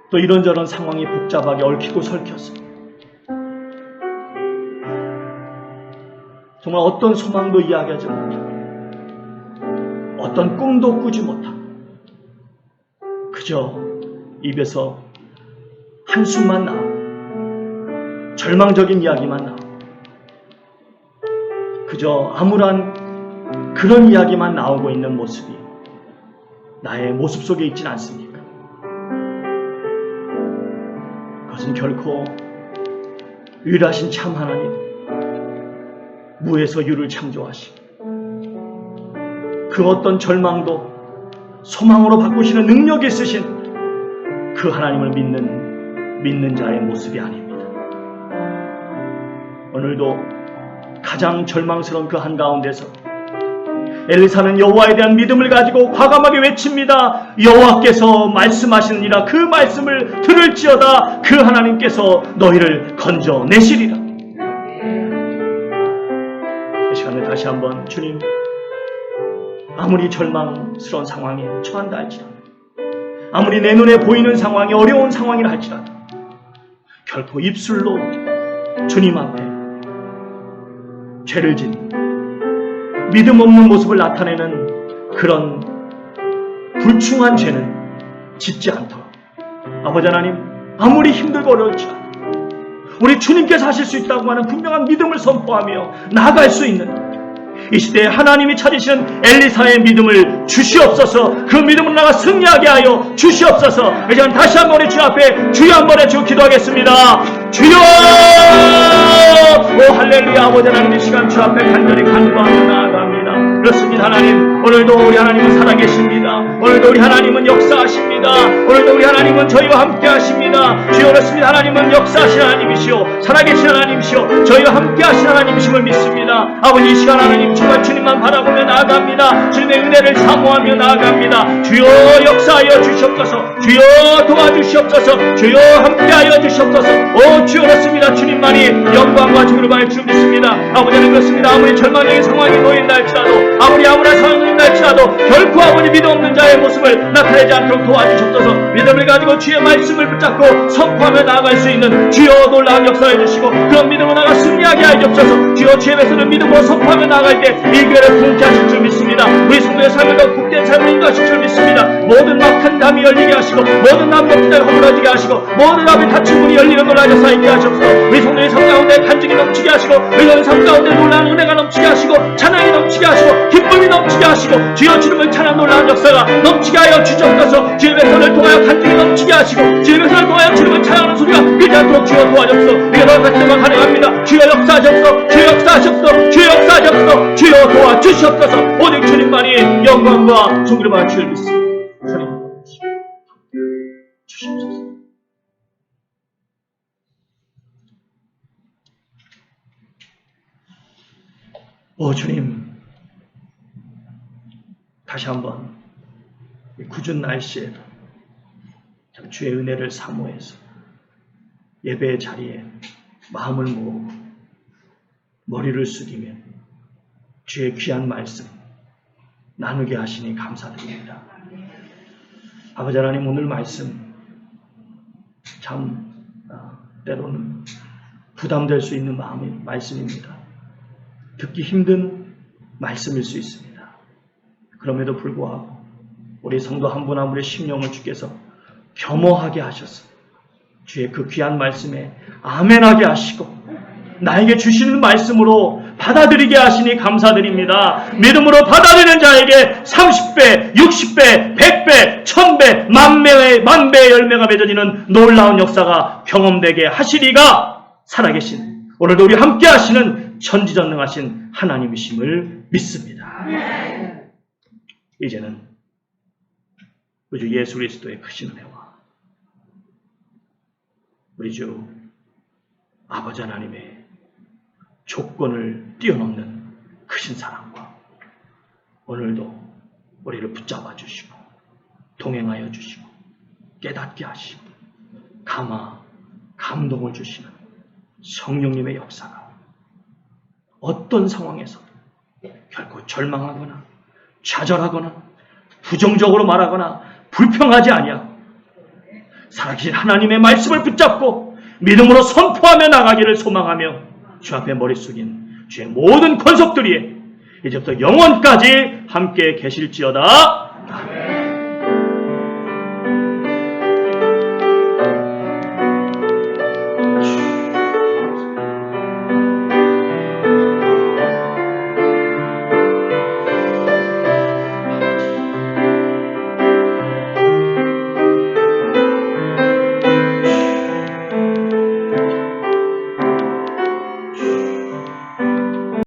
[SPEAKER 1] 또 이런저런 상황이 복잡하게 얽히고 설켜서 정말 어떤 소망도 이야기하지 못하고 어떤 꿈도 꾸지 못하고 그저 입에서 한숨만 나오고 절망적인 이야기만 나오고 그저 암울한 그런 이야기만 나오고 있는 모습이 나의 모습 속에 있진 않습니까? 그것은 결코 유일하신 참 하나님, 무에서 유를 창조하시고 그 어떤 절망도 소망으로 바꾸시는 능력이 있으신 그 하나님을 믿는 자의 모습이 아닙니다. 오늘도 가장 절망스러운 그 한가운데서 엘리사는 여호와에 대한 믿음을 가지고 과감하게 외칩니다. 여호와께서 말씀하시느니라. 그 말씀을 들을지어다. 그 하나님께서 너희를 건져내시리라. 이 시간에 다시 한번 주님, 아무리 절망스러운 상황에 처한다 할지라도, 아무리 내 눈에 보이는 상황이 어려운 상황이라 할지라도 결코 입술로 주님 앞에 죄를 짓는 믿음 없는 모습을 나타내는 그런 불충한 죄는 짓지 않도록 아버지 하나님, 아무리 힘들고 어려울지라도 우리 주님께서 하실 수 있다고 하는 분명한 믿음을 선포하며 나아갈 수 있는 이 시대에 하나님이 찾으시는 엘리사의 믿음을 주시옵소서. 그 믿음으로 나가 승리하게 하여 주시옵소서. 이제 다시 한번 우리 주 앞에 주여 한번 해주고 기도하겠습니다. 주여! 오 할렐루야. 아버지 하나님, 이 시간 주 앞에 간절히 간구하며 나아갑니다. 그렇습니다. 하나님, 오늘도 우리 하나님은 살아계십니다. 오늘도 우리 하나님은 역사하십니다. 오늘도 우리 하나님은 저희와 함께 하십니다. 주여, 그렇습니다. 하나님은 역사하신 하나님이시오, 살아계신 하나님이시오, 저희와 함께 하신 하나님이심을 믿습니다. 아버지, 이 시간 하나님 정말 주님만 바라보며 나아갑니다. 주님의 은혜를 사모하며 나아갑니다. 주여 역사하여 주시옵소서. 주여 도와주시옵소서. 주여 함께하여 주시옵소서. 오 주여, 그렇습니다. 주님만이 영광과 주를 받을 줄 믿습니다. 아버지는 그렇습니다. 아무리 절망적인 상황이 놓인다 할지라도, 아무리 암울한 상황이 놓인다 할지라도 결코 아버지 믿음 없는 자의 모습을 나타내지 않도록 도와주시옵소서. 믿음을 가지고 주의 말씀을 붙잡고 선포하며 나아갈 수 있는 주여 놀라운 역사해 주시고 그런 믿음으로 나가 승리하게 하여 주옵소서. 주여 주의 백성을 믿음으로 선포하며 나아갈 때 이 교회를 통치하실 줄 믿습니다. 우리 성도의 삶을 더 복된 삶을 인도하실 줄 믿습니다. 모든 막한 담이 열리게 하시고 모든 남북자를 허물어지게 하시고 모든 앞에 닫힌 문이 열리는 걸 하셔서 있게 하시옵소서. 우리 성도의 삶 가운데 간증이 넘치게 하시고 우리 성도의 삶 가운데 놀라운 은혜가 넘치게 하시고 찬양이 넘치게 하시고 기쁨이 넘치게 하시고 주여 주님을 찬양 놀라운 역사가 넘치게 하여 주시옵소서. 주의 백성을 통하여 간증이 넘치게 하시고 주의 백성을 통하여 주님을 찬양하는 소리가 끊지 않도록 주여 도와주옵소서. 우리가 더 같은 데만 가능합니다. 주여 역사하시옵소서. 주여 역사하시옵소서. 주여 역사하시옵소서. 주여 도와주시옵소서. 오직 주님만이 영광과 존귀를 받을 줄 믿습니다. 주님 주시옵소서. 오 주님, 다시 한번 이 굳은 날씨에도 주의 은혜를 사모해서 예배의 자리에 마음을 모으고 머리를 숙이며 주의 귀한 말씀 나누게 하시니 감사드립니다. 아버지 하나님, 오늘 말씀 참 때로는 부담될 수 있는 말씀입니다. 듣기 힘든 말씀일 수 있습니다. 그럼에도 불구하고 우리 성도 한 분 한 분의 심령을 주께서 겸허하게 하셔서 주의 그 귀한 말씀에 아멘하게 하시고 나에게 주시는 말씀으로 받아들이게 하시니 감사드립니다. 믿음으로 받아들이는 자에게 30배, 60배, 100배, 1000배, 만배의 열매가 맺어지는 놀라운 역사가 경험되게 하시리가 살아계신, 오늘도 우리 함께 하시는 전지전능하신 하나님이심을 믿습니다. 이제는 우리 주 예수 그리스도의 크신 은혜와 우리 주 아버지 하나님의 조건을 뛰어넘는 크신 사랑과 오늘도 우리를 붙잡아 주시고 동행하여 주시고 깨닫게 하시고 감동을 주시는 성령님의 역사가 어떤 상황에서도 결코 절망하거나 좌절하거나 부정적으로 말하거나 불평하지 아니하고 살아계신 하나님의 말씀을 붙잡고 믿음으로 선포하며 나가기를 소망하며 주 앞에 머리 숙인 주의 모든 권속들이 이제부터 영원까지 함께 계실지어다.